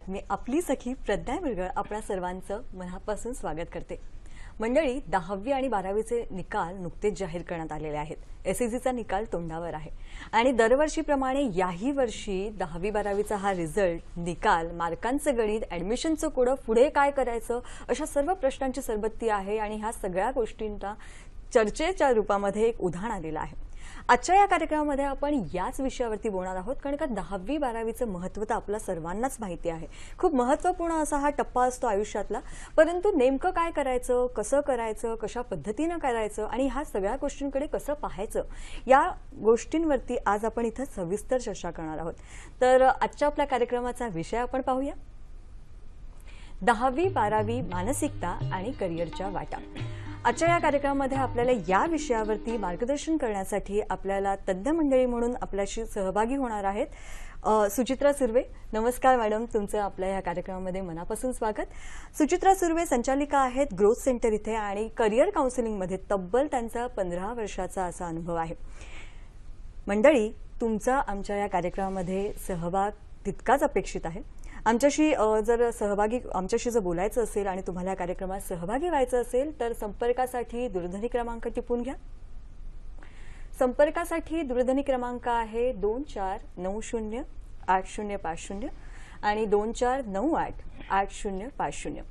मी आपली सखी प्रज्ञा मिरगळ आपल्या सर्वांचं मनापासून स्वागत करते। मंडळी, 10वी आणि 12वीचे निकाल नुकतेच जाहीर करण्यात आलेले आहेत। एसएससीचा निकाल तोंडावर आहे आणि दरवर्षीप्रमाणे याही वर्षी 10वी 12वीचा हा रिझल्ट निकाल मार्कांचं गणित ॲडमिशनचं कोड पुढे काय करायचं अशा सर्व प्रश्नांची सरबत्ती आहे आणि ह्या सगळ्या गोष्टींचा चर्चेच्या रूपामध्ये एक उधाण आलेलं आहे। आजच्या या कार्यक्रमामध्ये आपण याच विषयावरती बोलणार आहोत कारण का 10वी 12वीचं महत्त्व तर आपल्या सर्वांनाच माहिती आहे। खूप महत्त्वपूर्ण असा हा टप्पा असतो आयुष्यातला, परंतु नेमकं काय करायचं, कसं करायचं, कशा पद्धतीने करायचं आणि ह्या सगळ्या गोष्टींकडे कसं पाहायचं या गोष्टींवरती आज आपण इथे सविस्तर चर्चा करणार आहोत। तर आजच्या आपल्या कार्यक्रमाचा विषय आपण पाहूया, 10वी 12वी मानसिकता आणि करिअरच्या वाटा। आजच्या या कार्यक्रमामध्ये आपल्याला या विषयावरती मार्गदर्शन करण्यासाठी आपल्याला तज्ञ मंडळी म्हणून आपल्याशी सहभागी होणार आहेत सुचित्रा सुर्वे। नमस्कार मॅडम, तुमचं आपल्या या कार्यक्रमामध्ये मनापासून स्वागत। सुचित्रा सुर्वे संचालिका आहेत ग्रोथ सेंटर इथे आणि करिअर काउन्सिलिंगमध्ये तब्बल त्यांचा 15 वर्षाचा असा अनुभव आहे। मंडळी, तुमचा आमच्या या कार्यक्रमामध्ये सहभाग तितकाच अपेक्षित आहे। आमच्याशी जर बोलायचं असेल आणि तुम्हाला या कार्यक्रमात सहभागी व्हायचं असेल तर संपर्कासाठी दूरध्वनी क्रमांक टिपून घ्या। संपर्कासाठी दूरध्वनी क्रमांक आहे 24908050 आणि 24988050।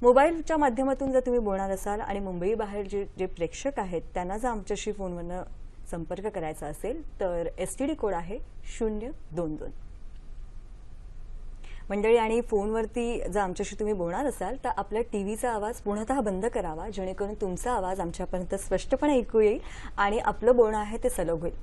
मोबाईलच्या माध्यमातून जर तुम्ही बोलणार असाल आणि मुंबई बाहेर जे प्रेक्षक आहेत त्यांना जर आमच्याशी फोनवरून संपर्क करायचा असेल तर एसटीडी कोड आहे 022। मंडळी, आणि फोनवरती जर आमच्याशी तुम्ही बोलणार असाल तर आपल्या टीव्हीचा आवाज पूर्णतः बंद करावा जेणेकरून तुमचा आवाज आमच्यापर्यंत स्पष्टपणे ऐकू येईल आणि आपलं बोलणं आहे ते सलग होईल।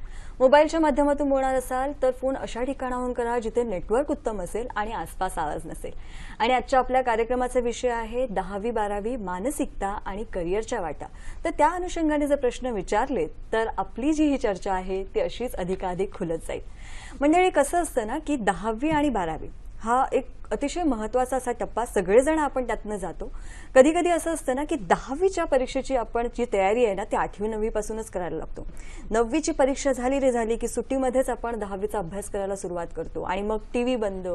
मोबाईलच्या माध्यमातून बोलणार असाल तर फोन अशा ठिकाणाहून करा जिथे नेटवर्क उत्तम असेल आणि आसपास आवाज नसेल। आणि आजच्या आपल्या कार्यक्रमाचा विषय आहे 10वी 12वी मानसिकता आणि करिअरच्या वाटा। तर त्या अनुषंगाने जर प्रश्न विचारले तर आपली जी ही चर्चा आहे ती अशीच अधिकाधिक खुलत जाईल। मंडळी, कसं असतं ना की 10वी आणि 12वी हा एक अतिशय महत्त्वाचा असा टप्पा, सगळेजण आपण त्यातनं जातो। कधी कधी असं असतं ना की 10वीच्या परीक्षेची आपण जी तयारी आहे ना ती 8वी 9वी पासूनच करायला लागतो। 9वीची परीक्षा झाली की सुट्टीमध्येच आपण 10वीचा अभ्यास करायला सुरुवात करतो आणि मग टीव्ही बंद,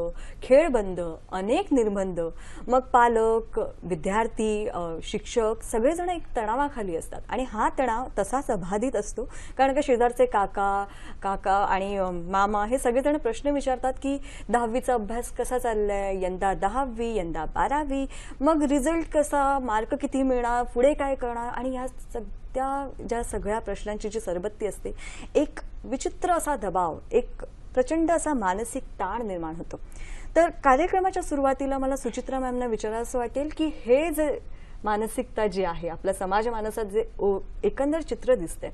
खेळ बंद, अनेक निर्बंध, मग पालक, विद्यार्थी, शिक्षक सगळेजण एक तणावाखाली असतात आणि हा तणाव तसाच अबाधित असतो कारण का शेजारचे काका आणि मामा हे सगळेजण प्रश्न विचारतात की 10वीचा अभ्यास कसा चाललाय, यंदा 10वी, यंदा 12वी, मग रिझल्ट कसा, मार्क किती मिळणार, पुढे काय करणार, आणि ह्या ज्या सगळ्या प्रश्नांची जी सरबत्ती असते एक विचित्र असा दबाव, एक प्रचंड असा मानसिक ताण निर्माण होतो। तर कार्यक्रमाच्या सुरुवातीला मला सुचित्रा मॅमना विचारायचं वाटेल की हे जे मानसिकता जी आहे आपल्या समाज मानसात जे एकंदर चित्र दिसते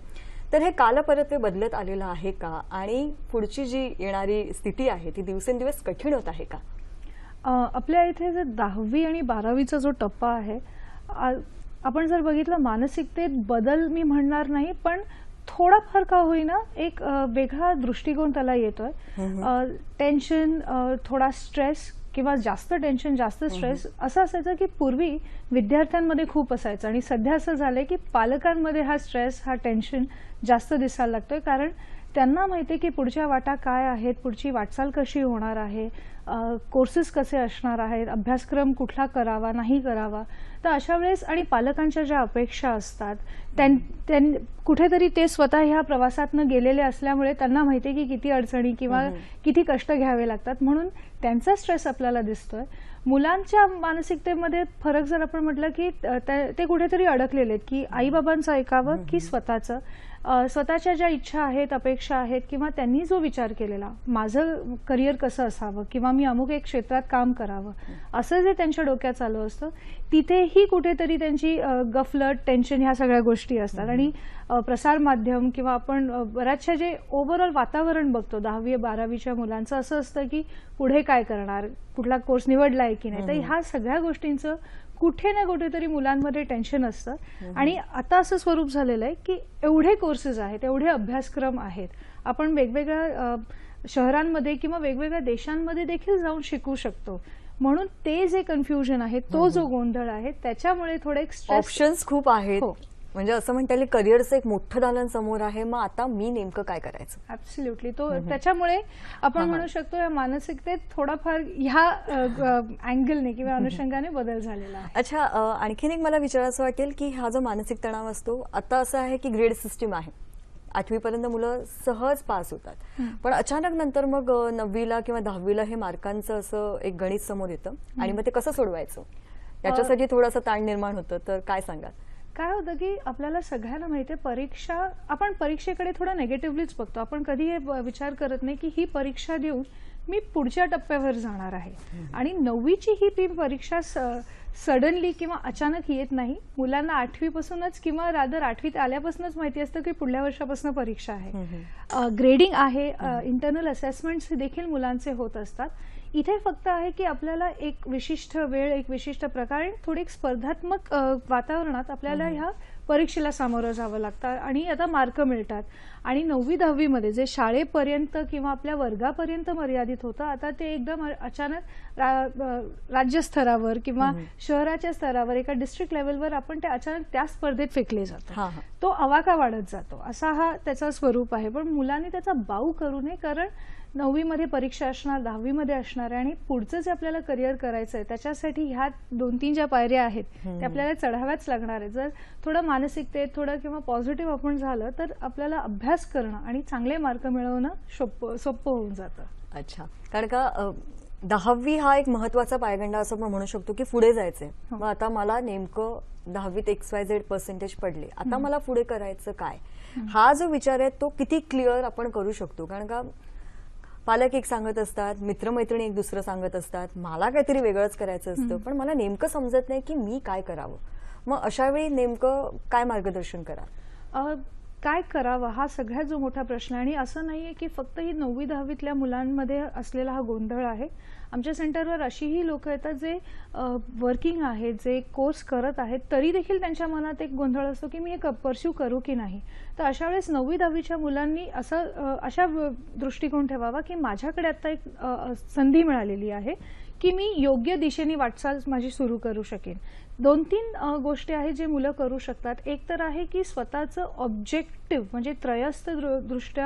तर हे कालपरत्वे बदलत आलेलं आहे का आणि पुढची जी येणारी स्थिती आहे ती दिवसेंदिवस कठीण होत आहे का? आपल्या इथे जे 10वी आणि 12वीचा जो टप्पा आहे, आपण जर बघितलं मानसिकतेत बदल मी म्हणणार नाही पण थोडाफार का होईना एक वेगळा दृष्टिकोन त्याला येतोय। टेन्शन, थोडा स्ट्रेस किंवा जास्त टेन्शन, जास्त स्ट्रेस असं असायचं की पूर्वी विद्यार्थ्यांमध्ये खूप असायचं आणि सध्या असं झालंय की पालकांमध्ये हा स्ट्रेस, हा टेन्शन जास्त दिसायला लागतोय कारण त्यांना माहिती आहे की पुढच्या वाटा काय आहेत, पुढची वाटचाल कशी होणार आहे कोर्सेस कसे असणार आहेत, अभ्यासक्रम कुठला करावा नाही करावा. तर अशा वेळेस आणि पालकांच्या ज्या अपेक्षा असतात कुठेतरी ते स्वतः ह्या प्रवासातनं गेलेले असल्यामुळे त्यांना माहिती आहे की किती अडचणी किंवा किती कष्ट घ्यावे लागतात, म्हणून त्यांचा स्ट्रेस आपल्याला दिसतोय. मुलांच्या मानसिकतेमध्ये फरक जर आपण म्हटलं की ते कुठेतरी अडकलेले आहेत की आईबाबांचं ऐकावं की स्वतःच्या ज्या इच्छा आहेत, अपेक्षा आहेत किंवा त्यांनी जो विचार केलेला माझं करिअर कसं असावं किंवा मी अमुक एक क्षेत्रात काम करावं, असं जे त्यांच्या डोक्यात चालू असतं तिथेही कुठेतरी त्यांची गफलत, टेन्शन ह्या सगळ्या गोष्टी असतात. आणि प्रसार माध्यम किंवा आपण बऱ्याचशा जे ओव्हरऑल वातावरण बघतो 10वी-12वीच्या मुलांचं असं असतं की पुढे काय करणार, कुठला कोर्स निवडलाय की नाही, तर ह्या सगळ्या गोष्टींचं कुठे ना कुठेतरी मुलांमध्ये टेन्शन असतं. आणि आता असं स्वरूप झालेलं आहे की एवढे कोर्सेस आहेत, एवढे अभ्यासक्रम आहेत, आपण वेगवेगळ्या शहरांमध्ये किंवा वेगवेगळ्या देशांमध्ये देखील जाऊन शिकू शकतो. म्हणून ते जे कन्फ्युजन आहे, तो जो गोंधळ आहे, त्याच्यामुळे थोडे ऑप्शन्स खूप आहेत. म्हणजे असं म्हणता येईल करिअरचं एक मोठं दालन समोर आहे, मग आता मी नेमकं काय करायचं. ऍब्सोल्युटली. तो त्याच्यामुळे आपण म्हणू शकतो या मानसिकतेत थोडाफार ह्या अँगलने किंवा अनुषंगाने बदल झालेला आहे. अच्छा, आणखीन एक मला विचारायचं वाटेल की हा जो मानसिक तणाव असतो, आता असं आहे की ग्रेड सिस्टीम आहे, 8वी पर्यंत मुलं सहज पास होतात, पण अचानक नंतर मग 9वीला किंवा 10वीला हे मार्कांचं असं एक गणित समोर येतं आणि मग ते कसं सोडवायचं याच्यासाठी थोडासा ताण निर्माण होतं, तर काय सांगाल. काय होतं की आपल्याला सगळ्यांना माहिती आहे आपण परीक्षेकडे थोडं नेगेटिव्हलीच बघतो. आपण कधी हे विचार करत नाही की ही परीक्षा देऊन मी पुढच्या टप्प्यावर जाणार आहे. आणि 9वीची ही परीक्षा सडनली किंवा अचानक येत नाही. मुलांना 8वीपासूनच किंवा रादर 8वीत आल्यापासूनच माहिती असतं की पुढल्या वर्षापासून परीक्षा आहे, ग्रेडिंग आहे, इंटरनल असेसमेंट्स देखील मुलांचे होत असतात. इथे फक्त आहे की आपल्याला एक विशिष्ट वेळ, एक विशिष्ट प्रकारे थोडी स्पर्धात्मक वातावरणात आपल्याला ह्या परीक्षेला सामोरं जावं लागतं आणि आता मार्क मिळतात. आणि 9वी-10वीमध्ये जे शाळेपर्यंत किंवा आपल्या वर्गापर्यंत मर्यादित होतं, आता ते एकदम अचानक राज्यस्तरावर किंवा शहराच्या स्तरावर एका डिस्ट्रिक्ट लेवलवर आपण ते अचानक त्या स्पर्धेत फेकले जातो. तो आवाका वाढत जातो, असा हा त्याचा स्वरूप आहे. पण मुलांनी त्याचा बाऊ करू नये, कारण 9वीमध्ये परीक्षा असणार, 10वीमध्ये असणार आहे आणि पुढचं जे आपल्याला करिअर करायचं आहे त्याच्यासाठी ह्या 2-3 ज्या पायऱ्या आहेत त्या आपल्याला चढाव्याच लागणार आहेत. जर थोडं मानसिकतेत थोडं किंवा पॉझिटिव्ह आपण झालं तर आपल्याला अभ्यास करणं आणि चांगले मार्क मिळवणं सोपं होऊन जातं. अच्छा, कारण का 10वी हा एक महत्वाचा पायगंडा असं आपण म्हणू शकतो की पुढे जायचंय. मग आता मला नेमकं 10वीत XYZ% पडले, आता मला पुढे करायचं काय, हा जो विचार आहे तो किती क्लिअर आपण करू शकतो. कारण का पालक एक सांगत असतात, मित्रमैत्रिणी एक दुसरं सांगत असतात, मला काहीतरी वेगळंच करायचं असतं, पण मला नेमकं समजत नाही की मी काय करावं. मग अशा वेळी नेमकं काय मार्गदर्शन करा, काय करावं, हा सगळ्यात जो मोठा प्रश्न. आणि असं नाहीये की फक्त ही 9वी-10वीतल्या मुलांमध्ये असलेला हा गोंधळ आहे. आमच्या सेंटरवर अशीही लोक येतात जे वर्किंग आहेत, जे कोर्स करत आहेत, तरी देखील त्यांच्या मनात एक गोंधळ असतो की मी हे परस्यू करू की नाही. तर अशा वेळेस 9वी-10वीच्या मुलांनी अशा दृष्टिकोन ठेवावा की माझ्याकडे आता एक संधी मिळालेली आहे की मी योग्य दिशेने वाटचाल माझी सुरू करू शकेन. 2-3 गोष्टी आहेत जे मुलं करू शकतात. एक तर आहे की स्वतःचं ऑब्जेक्टिव्ह म्हणजे त्रयस्थ दृष्ट्या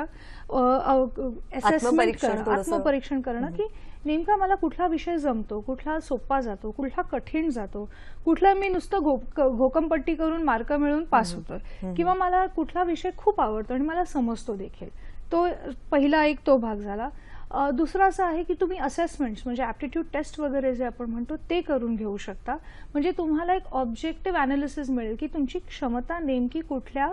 असेसमेंट करणं, आत्मपरीक्षण करणं की नेमका मला कुठला विषय जमतो, कुठला सोपा जातो, कुठला कठीण जातो, कुठला मी नुसतं घोकमपट्टी करून मार्क मिळवून पास होतोय, किंवा मला कुठला विषय खूप आवडतो आणि मला समजतो देखील. तो पहिला एक तो भाग झाला. दुसरा असा आहे की तुम्ही असेसमेंट्स म्हणजे ॲप्टिट्यूड टेस्ट वगैरे जे आपण म्हणतो ते करून घेऊ शकता. म्हणजे तुम्हाला एक ऑब्जेक्टिव्ह अनालिसिस मिळेल की तुमची क्षमता नेमकी कुठल्या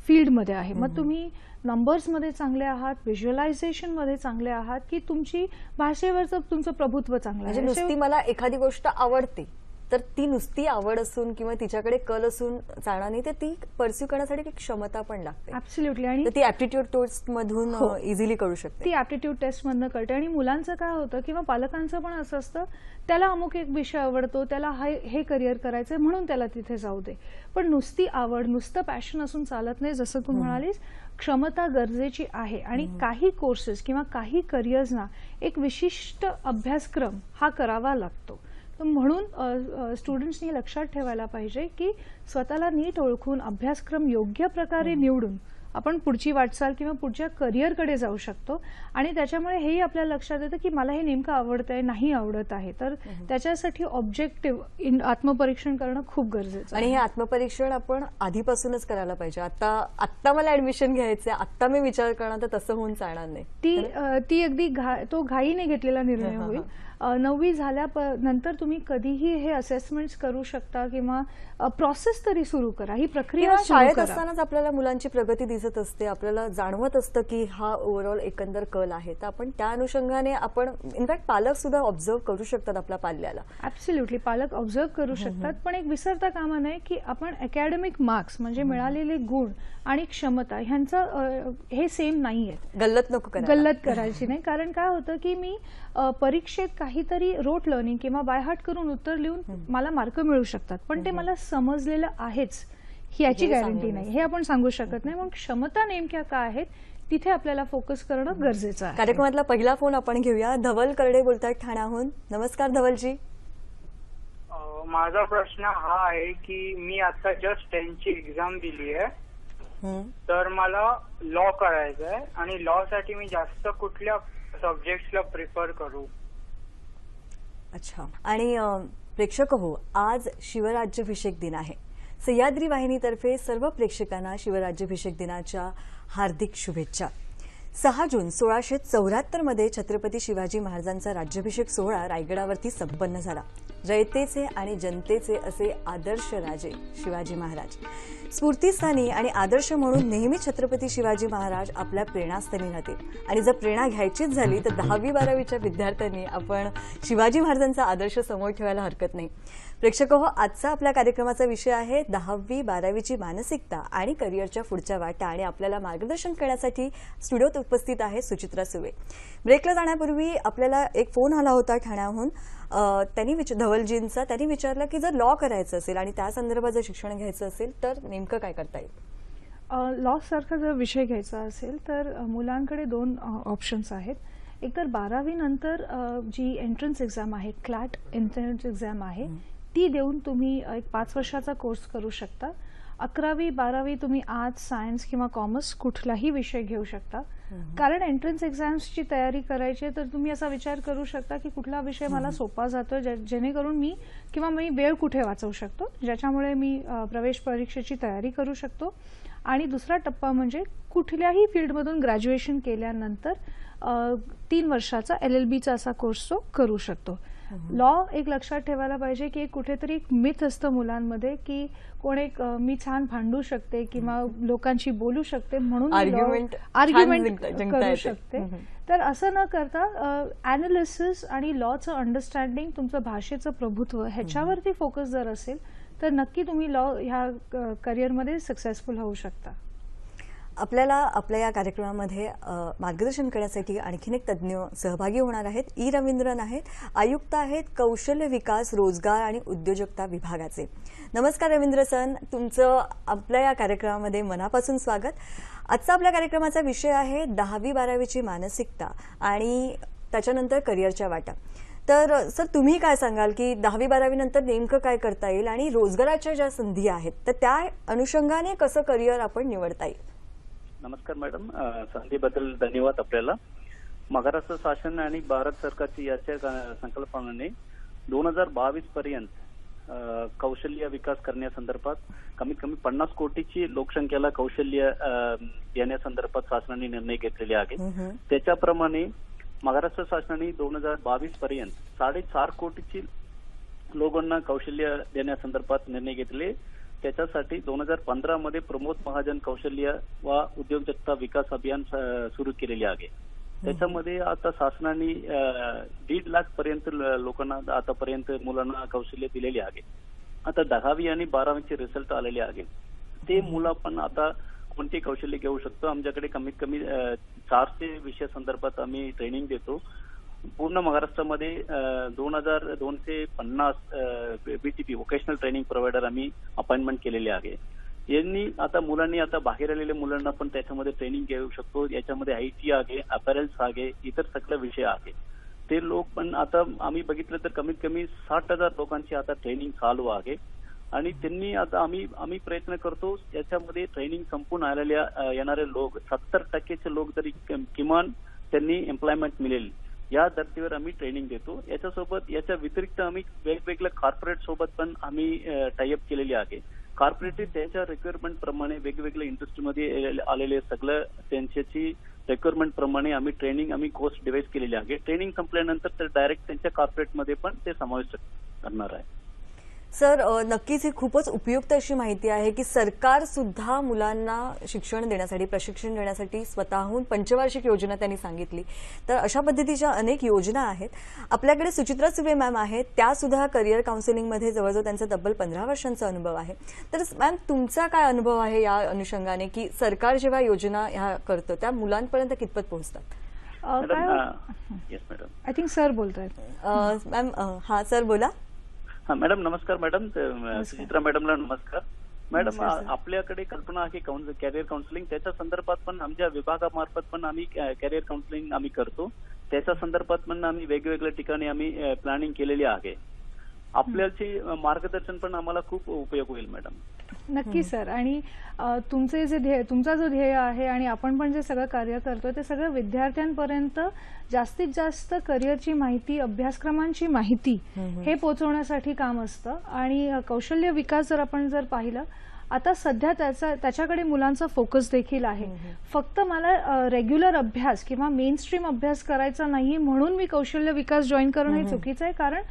फील्डमध्ये आहे. मग तुम्ही नंबर्समध्ये चांगले आहात, व्हिज्युअलायझेशनमध्ये चांगले आहात, की तुमची भाषेवरचं तुमचं प्रभुत्व चांगलं आहे. म्हणजे नुसती मला एखादी गोष्ट आवडते तर ती नुसती आवड असून किंवा तिच्याकडे कल असून चालणार नाही, तर ती परस्यू करण्यासाठी एक क्षमता पण लागते. ऍब्सोल्युटली. आणि ती ऍप्टिट्यूड टेस्ट मधून इझिली कळू शकते. ती ऍप्टिट्यूड टेस्ट मधनं कळते. आणि मुलांचं काय होतं किंवा पालकांचं पण असं असतं, त्याला अमुक एक विषय आवडतो, त्याला हे करिअर करायचंय म्हणून त्याला तिथे जाऊ दे. पण नुसती आवड, नुसतं पॅशन असून चालत नाही. जसं तू म्हणालीस, क्षमता गरजेची आहे. आणि काही कोर्सेस किंवा काही करिअर्सना एक विशिष्ट अभ्यासक्रम हा करावा लागतो. म्हणून स्टुडंट्सनी लक्षात ठेवायला पाहिजे की स्वतःला नीट ओळखून अभ्यासक्रम योग्य प्रकारे निवडून आपण पुढची वाटचाल किंवा पुढच्या करिअरकडे जाऊ शकतो आणि त्याच्यामुळे हेही आपल्या लक्षात येतं की मला हे नेमकं आवडतंय नाही आवडत आहे. तर त्याच्यासाठी ऑब्जेक्टिव्ह आत्मपरीक्षण करणं खूप गरजेचं आणि आहे. हे आत्मपरीक्षण आपण आधीपासूनच करायला पाहिजे. आता मला ऍडमिशन घ्यायचंय, आता मी विचार करणार, तर तसं होऊन चालणार नाही. ती अगदी तो घाईने घेतलेला निर्णय होईल. 9वी नंतर तुम्ही कधीही हे असेसमेंट्स करू शकता किंवा प्रोसेस तरी सुरू करा, ही प्रक्रिया किंवा सुरू शाळेत करा. असतानाच आपल्याला मुलांची प्रगती दिसत असते, आपल्याला जाणवत असतं की हा ओव्हरऑल एकंदर कल आहे, तर आपण त्या अनुषंगाने आपण इनफॅक्ट पालक सुद्धा ऑब्झर्व्ह करू शकतात आपल्या पाल्याला. ऍब्सोल्युटली पालक ऑब्झर्व्ह करू शकतात, पण एक विसरता कामा नये की आपण अकॅडमिक मार्क्स म्हणजे मिळालेले गुण आणि क्षमता ह्यांचं हे सेम नाहीये. गल्लत नको करायला. गल्लत करायची नाही. कारण काय होतं की मी परीक्षेत काहीतरी रोट लर्निंग किंवा बाय हार्ट करून उत्तर लिहून मला मार्क मिळू शकतात, पण ते मला समजलेलं आहेच याची हे गॅरंटी सांगून नाही, हे आपण सांगू शकत नाही. मग क्षमता नेमक्या काय आहेत तिथे आपल्याला फोकस करणं गरजेचं आहे. कार्यक्रमातला पहिला फोन आपण घेऊया. धवल करडे बोलतात ठाण्याहून. नमस्कार धवलजी. माझा प्रश्न हा आहे की मी आता जस्ट 10th एक्झाम दिली आहे, तर मला लॉ करायचं आहे आणि लॉ साठी मी जास्त कुठल्या सब्जेक्ट्सला प्रिफर करू? अच्छा. आणि प्रेक्षक हो, आज शिवराज्याभिषेक दिन आहे. सह्याद्री वाहिनीतर्फे सर्व प्रेक्षकांना शिवराज्याभिषेक दिनाच्या हार्दिक शुभेच्छा. 6 जून 1674 मध्ये छत्रपती शिवाजी महाराजांचा राज्याभिषेक सोहळा रायगडावरती संपन्न झाला. रयतेचे आणि जनतेचे असे आदर्श राजे शिवाजी महाराज स्फूर्तीस्थानी आणि आदर्श म्हणून नेहमी छत्रपती शिवाजी महाराज आपल्या प्रेरणास्थानी राहतील. आणि जर प्रेरणा घ्यायचीच झाली तर 10वी-12वीच्या विद्यार्थ्यांनी आपण शिवाजी महाराजांचा आदर्श समोर ठेवायला हरकत नाही. प्रेक्षक हो, आजचा आपल्या कार्यक्रमाचा विषय आहे 10वी-12वीची मानसिकता आणि करिअरच्या पुढच्या वाटा. आणि आपल्याला मार्गदर्शन करण्यासाठी स्टुडिओत उपस्थित आहे सुचित्रा सुवे. ब्रेकला जाण्यापूर्वी आपल्याला एक फोन आला होता ठाण्याहून. धवलजींचा. त्यांनी विचारलं की जर लॉ करायचं असेल आणि त्या संदर्भात जर शिक्षण घ्यायचं असेल तर नेमकं काय करता येईल? लॉ सारखा जर विषय घ्यायचा असेल तर मुलांकडे 2 ऑप्शन्स आहेत. एक तर 12वी नंतर जी एंट्रन्स एक्झाम आहे, क्लॅट एंट्रन्स एक्झाम आहे, ती देऊन तुम्ही एक 5 वर्षाचा कोर्स करू शकता. 11वी-12वी तुम्ही आर्ट्स, सायन्स किंवा कॉमर्स कुठलाही विषय घेऊ शकता. कारण एंट्रन्स एक्झाम्सची तयारी करायची तर तुम्ही असा विचार करू शकता की कुठला विषय मला सोपा जातोय, जेणेकरून मी वेळ कुठे वाचवू शकतो, ज्याच्यामुळे मी प्रवेश परीक्षेची तयारी करू शकतो. आणि दुसरा टप्पा म्हणजे कुठल्याही फील्डमधून ग्रॅज्युएशन केल्यानंतर 3 वर्षाचा LLBचा असा कोर्स तो करू शकतो. लॉ एक लक्षात ठेवायला पाहिजे की कुठेतरी एक मिथ असतं मुलांमध्ये की मी छान भांडू शकते किंवा लोकांशी बोलू शकते म्हणून आर्ग्युमेंट करू शकते. तर असं न करता अॅनालिसिस आणि लॉचं अंडरस्टँडिंग, तुमचं भाषेचं प्रभुत्व ह्याच्यावरती फोकस जर असेल तर नक्की तुम्ही लॉ ह्या करिअरमध्ये सक्सेसफुल होऊ शकता. आपल्याला आपल्या या कार्यक्रमामध्ये मार्गदर्शन करण्यासाठी आणखीन एक तज्ज्ञ सहभागी होणार आहेत. रवींद्रन आहेत, आयुक्त आहेत कौशल्य विकास, रोजगार आणि उद्योजकता विभागाचे. नमस्कार रवींद्र सर, तुमचं आपल्या या कार्यक्रमामध्ये मनापासून स्वागत. आजचा आपल्या कार्यक्रमाचा विषय आहे 10वी-12वीची मानसिकता आणि त्याच्यानंतर करिअरच्या वाटा. तर सर तुम्ही काय सांगाल की 10वी-12वी नंतर नेमकं काय करता येईल आणि रोजगाराच्या ज्या संधी आहेत तर त्या अनुषंगाने कसं करिअर आपण निवडता येईल? नमस्कार मॅडम, संधीबद्दल धन्यवाद. आपल्याला महाराष्ट्र शासन आणि भारत सरकारची याच्या संकल्पनेने 2022 पर्यंत कौशल्य विकास करण्यासंदर्भात कमीत कमी 50 कोटीची लोकसंख्येला कौशल्य देण्यासंदर्भात शासनाने निर्णय घेतलेले आहे. त्याच्याप्रमाणे महाराष्ट्र शासनाने 2022 पर्यंत 4.5 कोटीची लोकांना कौशल्य देण्यासंदर्भात निर्णय घेतले. त्याच्यासाठी 2015 मध्ये प्रमोद महाजन कौशल्य व उद्योजकता विकास अभियान सुरू केलेले आहे. त्याच्यामध्ये आता शासनाने 1.5 लाख पर्यंत लोकांना आतापर्यंत मुलांना कौशल्य दिलेले आहे. आता 10वी आणि 12वीचे रिझल्ट आलेले आहे. ते मुलं पण आता कोणते कौशल्य घेऊ शकतो. आमच्याकडे कमीत कमी 400 विषया संदर्भात आम्ही ट्रेनिंग देतो. पूर्ण महाराष्ट्रामध्ये 2250 BTP व्होकेशनल ट्रेनिंग प्रोव्हायडर आम्ही अपॉइंटमेंट केलेले आहे. यांनी आता मुलांनी आता बाहेर आलेल्या मुलांना पण त्याच्यामध्ये ट्रेनिंग घेऊ शकतो. याच्यामध्ये IT आहे, अपॅरल्स आहे, इतर सगळे विषय आहे. ते लोक पण आता आम्ही बघितलं तर कमीत कमी 60,000 लोकांची आता ट्रेनिंग चालू आहे. आणि त्यांनी आता आम्ही प्रयत्न करतो याच्यामध्ये ट्रेनिंग संपून येणारे लोक 70% लोक तरी किमान त्यांनी एम्प्लॉयमेंट मिळेल या धर्तीवर आम्ही ट्रेनिंग देतो. याच्या व्यतिरिक्त आम्ही वेगवेगळ्या कॉर्पोरेट सोबत पण आम्ही टायअप केलेली आहे. कॉर्पोरेट त्याच्या रिक्वायरमेंट प्रमाणे वेगवेगळ्या इंडस्ट्रीमध्ये आलेले सगळं त्यांच्याची रिक्वायरमेंट प्रमाणे आम्ही ट्रेनिंग कोर्स डिवाइस केलेले आहे. ट्रेनिंग संपल्यानंतर तर डायरेक्ट त्यांच्या कॉर्पोरेटमध्ये पण ते समाविष्ट करणार आहे. सर, नक्कीच ही खूपच उपयुक्त अशी माहिती आहे की सरकार सुद्धा मुलांना शिक्षण देण्यासाठी, प्रशिक्षण देण्यासाठी स्वतःहून पंचवार्षिक योजना त्यांनी सांगितली. तर अशा पद्धतीच्या अनेक योजना आहेत. आपल्याकडे सुचित्रा सुर्वे मॅम आहेत, त्या सुद्धा करिअर काउन्सिलिंगमध्ये जवळजवळ त्यांचा तब्बल 15 वर्षांचा अनुभव आहे. तर मॅम, तुमचा काय अनुभव आहे या अनुषंगाने की सरकार जेव्हा योजना ह्या करतं त्या मुलांपर्यंत कितपत पोहोचतात? आय थिंक सर बोलतायत. मॅम, हा सर बोला. हा मॅडम, नमस्कार मॅडम. सुचित्रा मॅडमला नमस्कार. मॅडम, आपल्याकडे कल्पना आहे कॅरियर काउन्सिलिंग, त्याच्या संदर्भात पण आमच्या विभागामार्फत पण आम्ही कॅरियर काउन्सिलिंग आम्ही करतो. त्याच्या संदर्भात पण आम्ही वेगवेगळ्या ठिकाणी आम्ही प्लॅनिंग केलेली आहे. आपल्याची मार्गदर्शन पण आम्हाला खूप उपयोग होईल मॅडम. नक्की सर. आणि तुमचा जो ध्येय आहे आणि आपण पण जे सगळं कार्य करतोय ते सगळं विद्यार्थ्यांपर्यंत जास्तीत जास्त करिअरची माहिती, अभ्यासक्रमांची माहिती हे पोहोचवण्यासाठी काम असतं. आणि कौशल्य विकास जर पाहिलं, आता सध्या त्याच्याकडे मुलांचा फोकस देखील आहे. फक्त मला रेग्युलर अभ्यास किंवा मेन स्ट्रीम अभ्यास करायचा नाही म्हणून मी कौशल्य विकास जॉईन करणं हे चुकीचं आहे. कारण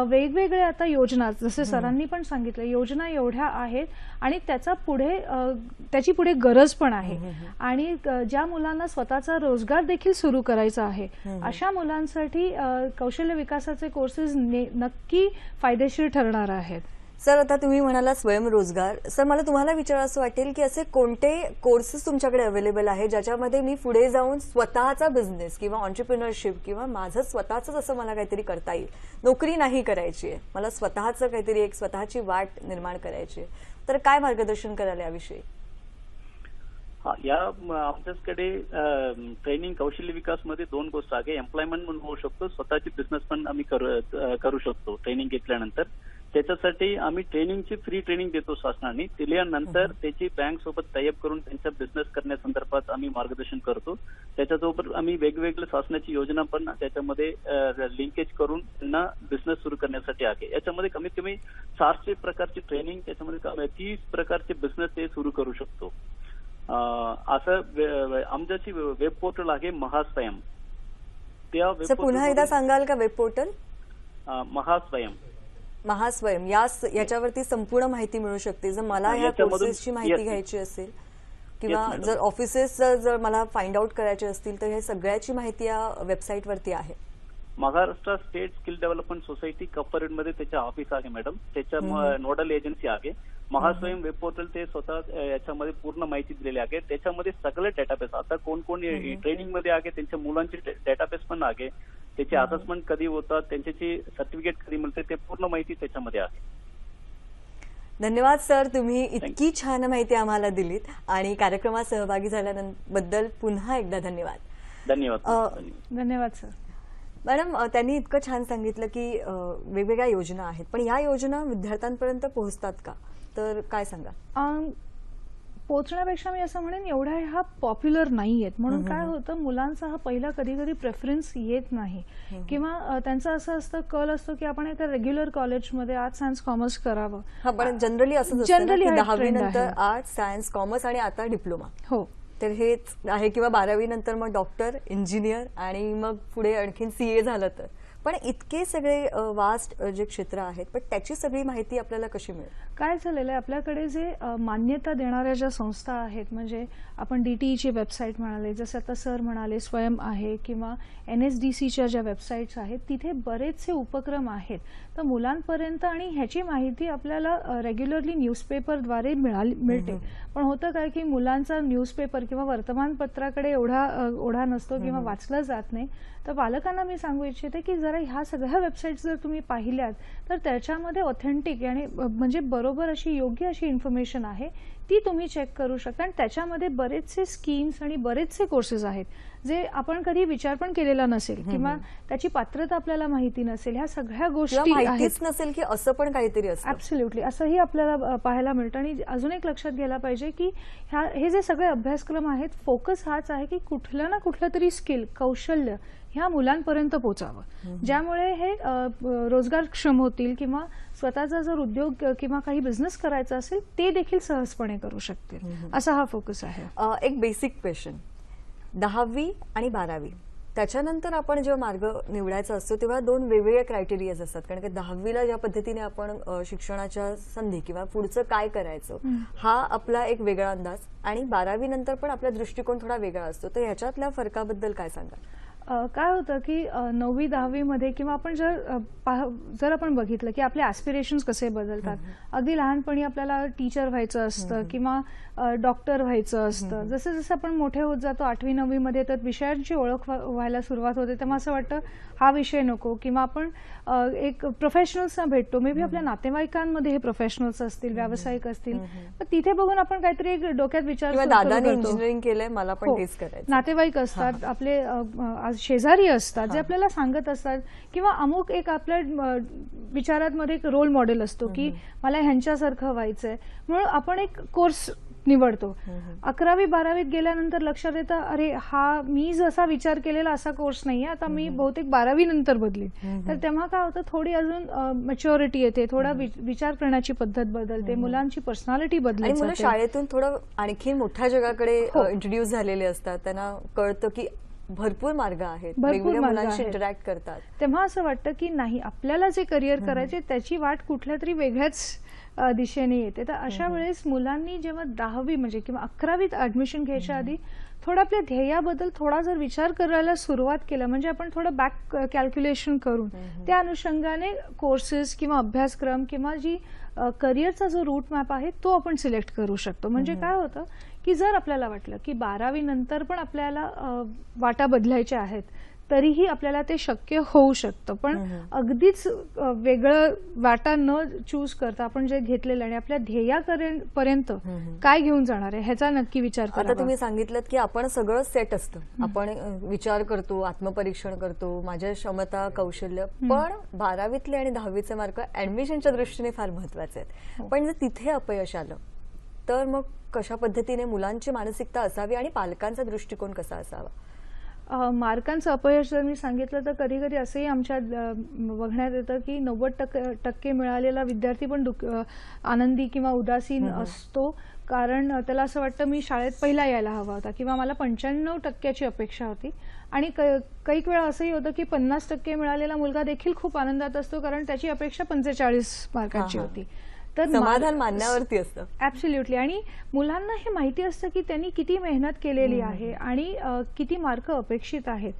वेगवेगळे आता योजना, जसे सरांनी पण सांगितलं, योजना एवढ्या आहेत आणि त्याची पुढे गरज पण आहे. आणि ज्या मुलांना स्वतःचा रोजगार देखील सुरू करायचा आहे अशा मुलांसाठी कौशल्य विकासाचे कोर्सेस नक्की फायदेशीर ठरणार आहेत. सर, आता तुम्ही म्हणाला स्वयंरोजगार. सर, मला तुम्हाला विचारायचं वाटेल की असे कोणते कोर्सेस तुमच्याकडे अवेलेबल आहे ज्याच्यामध्ये मी पुढे जाऊन स्वतःचा बिझनेस किंवा ऑन्टरप्रिनरशिप किंवा माझं स्वतःच असं मला काहीतरी करता येईल, नोकरी नाही करायची आहे, मला स्वतःचं काहीतरी एक स्वतःची वाट निर्माण करायची आहे, तर काय मार्गदर्शन कराल याविषयी? आमच्याकडे ट्रेनिंग कौशल्य विकास मध्ये 2 गोष्ट आहे. एम्प्लॉयमेंट पण होऊ शकतो, स्वतःची बिझनेस पण आम्ही करू शकतो ट्रेनिंग घेतल्यानंतर. त्याच्यासाठी आम्ही ट्रेनिंगची फ्री ट्रेनिंग देतो शासनाने. दिल्यानंतर त्याची बँक सोबत टायअप करून त्यांचा बिझनेस करण्यासंदर्भात आम्ही मार्गदर्शन करतो. त्याच्यासोबत आम्ही वेगवेगळ्या शासनाची योजना पण त्याच्यामध्ये लिंकेज करून त्यांना बिझनेस सुरू करण्यासाठी आहे. याच्यामध्ये कमीत कमी 400 प्रकारची ट्रेनिंग, त्याच्यामध्ये 30 प्रकारचे बिझनेस ते सुरू करू शकतो. असं आमच्याची वेब पोर्टल आहे महास्वयं. त्या पुन्हा एकदा सांगाल का वेब पोर्टल? महास्वयं याच्यावरती संपूर्ण माहिती मिळू शकते. जर मला ह्या कोर्सेसची माहिती घ्यायची असेल किंवा जर ऑफिसेस जर मला फाइंड आउट करायचे असतील तर हे सगळ्याची माहिती या वेबसाईटवरती आहे. Maharashtra state skill development society कॉर्पोरेटमध्ये त्याच्या ऑफिस आहे मॅडम. त्याच्या नोडल एजन्सी आहे. महास्वयं वेब पोर्टल ते स्वतः याच्यामध्ये पूर्ण माहिती दिलेली आहे. त्याच्यामध्ये सगळे डेटाबेस, आता कोण ट्रेनिंग मध्ये आहे त्यांच्या मुलांचे डेटाबेस पण आहे. त्याचे असेसमेंट कधी होतात, त्यांच्याची सर्टिफिकेट कधी मिळते, ते पूर्ण माहिती त्याच्यामध्ये आहे. धन्यवाद सर, तुम्ही इतकी छान माहिती आम्हाला दिलीत आणि कार्यक्रमात सहभागी झाल्याबद्दल पुन्हा एकदा धन्यवाद. धन्यवाद सर. मॅडम, त्यांनी इतकं छान सांगितलं की वेगवेगळ्या योजना आहेत, पण या योजना विद्यार्थ्यांपर्यंत पोहोचतात का? तर काय सांगा? पोहोचण्यापेक्षा मी असं म्हणेन एवढ्या ह्या पॉप्युलर नाही आहेत. म्हणून काय होतं, मुलांचा हा पहिला कधी कधी प्रेफरन्स येत नाही किंवा त्यांचं असं असतं, कल असतो की आपण एका रेग्युलर कॉलेजमध्ये आर्ट्स सायन्स कॉमर्स करावं. पण जनरली असं 10वी नंतर आर्ट्स सायन्स कॉमर्स आणि आता डिप्लोमा. हो, तर हेच आहे. किंवा 12वी नंतर मग डॉक्टर, इंजिनियर आणि मग पुढे आणखीन CA झालं तर. पण इतके सगळे वास्ट जे क्षेत्र आहेत, पण त्याची सगळी माहिती आपल्याला कशी मिळेल? काय झालेलं आहे, आपल्याकडे जे मान्यता देणाऱ्या ज्या संस्था आहेत, म्हणजे आपण DTEची वेबसाईट म्हणाले, जसं आता सर म्हणाले स्वयं आहे किंवा NSDCच्या ज्या वेबसाईट्स आहेत, तिथे बरेचसे उपक्रम आहेत. तर मुलांपर्यंत आणि ह्याची माहिती आपल्याला रेग्युलरली न्यूजपेपरद्वारे मिळते. पण होतं काय की मुलांचा न्यूजपेपर किंवा वर्तमानपत्राकडे एवढा ओढा नसतो किंवा वाचलं जात नाही. तर पालकांना मी सांगू इच्छिते की जरा ह्या सगळ्या वेबसाईट्स जर तुम्ही पाहिल्यात तर त्याच्यामध्ये ऑथेंटिक आणि म्हणजे बरोबर अशी योग्य अशी इन्फॉर्मेशन आहे, ती तुम्ही चेक करू शकता. आणि त्याच्यामध्ये बरेचसे स्कीम्स आणि बरेचसे कोर्सेस आहेत जे आपण कधी विचार पण केलेला नसेल किंवा त्याची पात्रता आपल्याला माहिती नसेल, ह्या सगळ्या गोष्टी माहितीच नसेल की असं पण काहीतरी असतं. ऍब्सोल्युटली असंही आपल्याला पाहायला मिळतं. आणि अजून एक लक्षात घ्यायला पाहिजे की हे जे सगळे अभ्यासक्रम आहेत, फोकस हाच आहे की कुठलं ना कुठलं तरी स्किल, कौशल्य ह्या मुलांपर्यंत पोहोचावं, ज्यामुळे हे रोजगारक्षम होतील किंवा स्वतःचा जर उद्योग किंवा काही बिझनेस करायचा असेल ते देखील सहजपणे करू शकतील, असा हा फोकस आहे. एक बेसिक क्वेश्चन, 10वी आणि 12वी त्याच्यानंतर आपण जेव्हा मार्ग निवडायचा असतो तेव्हा 2 वेगवेगळे क्रायटेरियाज असतात. कारण की 10वीला ज्या पद्धतीने आपण शिक्षणाच्या संधी किंवा पुढचं काय करायचं हा आपला एक वेगळा अंदाज, आणि 12वी नंतर पण आपला दृष्टिकोन थोडा वेगळा असतो. तर ह्याच्यातल्या फरकाबद्दल काय सांगाल? काय होतं की 9वी 10वी मध्ये किंवा आपण जर आपण बघितलं की आपले ॲस्पिरेशन्स कसे बदलतात. अगदी लहानपणी आपल्याला टीचर व्हायचं असतं किंवा डॉक्टर व्हायचं असतं. जसं जसं आपण मोठे होत जातो 8वी 9वी मध्ये तर विषयांची ओळख व्हायला सुरुवात होते, तेव्हा असं वाटतं हा विषय नको, किंवा आपण एक प्रोफेशनल्सना भेटतो. मे बी आपल्या नातेवाईकांमध्ये हे प्रोफेशनल्स असतील, व्यावसायिक असतील, तर तिथे बघून आपण काहीतरी एक डोक्यात विचार, दादाने इंजिनिअरिंग केलंय मला पण तेच करायचं. नातेवाईक असतात, आपले शेजारी असतात जे आपल्याला सांगत असतात, किंवा अमुक एक आपल्या विचारांमध्ये एक रोल मॉडेल असतो की मला ह्यांच्यासारखं व्हायचंय, म्हणून आपण एक कोर्स निवडतो. 11वी 12वीत गेल्यानंतर लक्षात येतं अरे हा मी जसा विचार केलेला असा कोर्स नाहीये, आता मी बहुतेक 12वी नंतर बदलीन. तर तेव्हा काय होतं, थोडी अजून मॅच्युरिटी येते, थोडा विचार करण्याची पद्धत बदलते, मुलांची पर्सनॅलिटी बदलते. मुलं शाळेतून थोडं आणखी मोठ्या जगाकडे इंट्रोड्यूस झालेले असतात, त्यांना कळतं की भरपूर मार्ग आहेत, वेगवेगळ्या मुलांशी इंटरॅक्ट करतात. तेव्हा असं वाटतं की नाही, आपल्याला जे करिअर करायचे त्याची वाट कुठल्या तरी वेगळ्याच दिशेने येते. तर अशा वेळेस मुलांनी जेव्हा 10वी म्हणजे किंवा 11वीत ऍडमिशन घ्यायच्या आधी थोडा आपल्या ध्येयाबद्दल थोडा जर विचार करायला सुरुवात केला, म्हणजे आपण थोडं बॅक कॅल्क्युलेशन करून त्या अनुषंगाने कोर्सेस किंवा अभ्यासक्रम किंवा जी करिअरचा जो रूट मॅप आहे तो आपण सिलेक्ट करू शकतो. म्हणजे काय होतं की जर आपल्याला वाटलं की 12वी नंतर पण आपल्याला वाटा बदलायच्या आहेत, तरीही आपल्याला ते शक्य होऊ शकतं. पण अगदीच वेगळं वाटा न चूज करता आपण जे घेतलेलं आणि आपल्या ध्येयापर्यंत काय घेऊन जाणार आहे ह्याचा नक्की विचार करा. आता तुम्ही सांगितलं की आपण सगळं सेट असतं, आपण विचार करतो, आत्मपरीक्षण करतो, माझ्या क्षमता कौशल्य, पण 12वीतले आणि 10वीचे मार्क ऍडमिशनच्या दृष्टीने फार महत्वाचे आहेत. पण जर तिथे अपयश आलं तर मग कशा पद्धतीने मुलांची मानसिकता असावी आणि पालकांचा दृष्टिकोन कसा असावा? मार्कांचं अपयश जर मी सांगितलं तर कधी कधी असंही आमच्या बघण्यात येतं की 90% मिळालेला विद्यार्थी पण आनंदी किंवा उदासीन असतो, कारण त्याला असं वाटतं मी शाळेत पहिला यायला हवा होता किंवा मला 95% अपेक्षा होती. आणि काही वेळा असंही होतं की 50% मिळालेला मुलगा देखील खूप आनंदात असतो, कारण त्याची अपेक्षा 45 मार्कांची होती. तर समाधान मानण्यावरती असतं. ऍब्सोल्युटली. आणि मुलांना हे माहिती असतं की त्यांनी किती मेहनत केलेली आहे आणि किती मार्क अपेक्षित आहेत.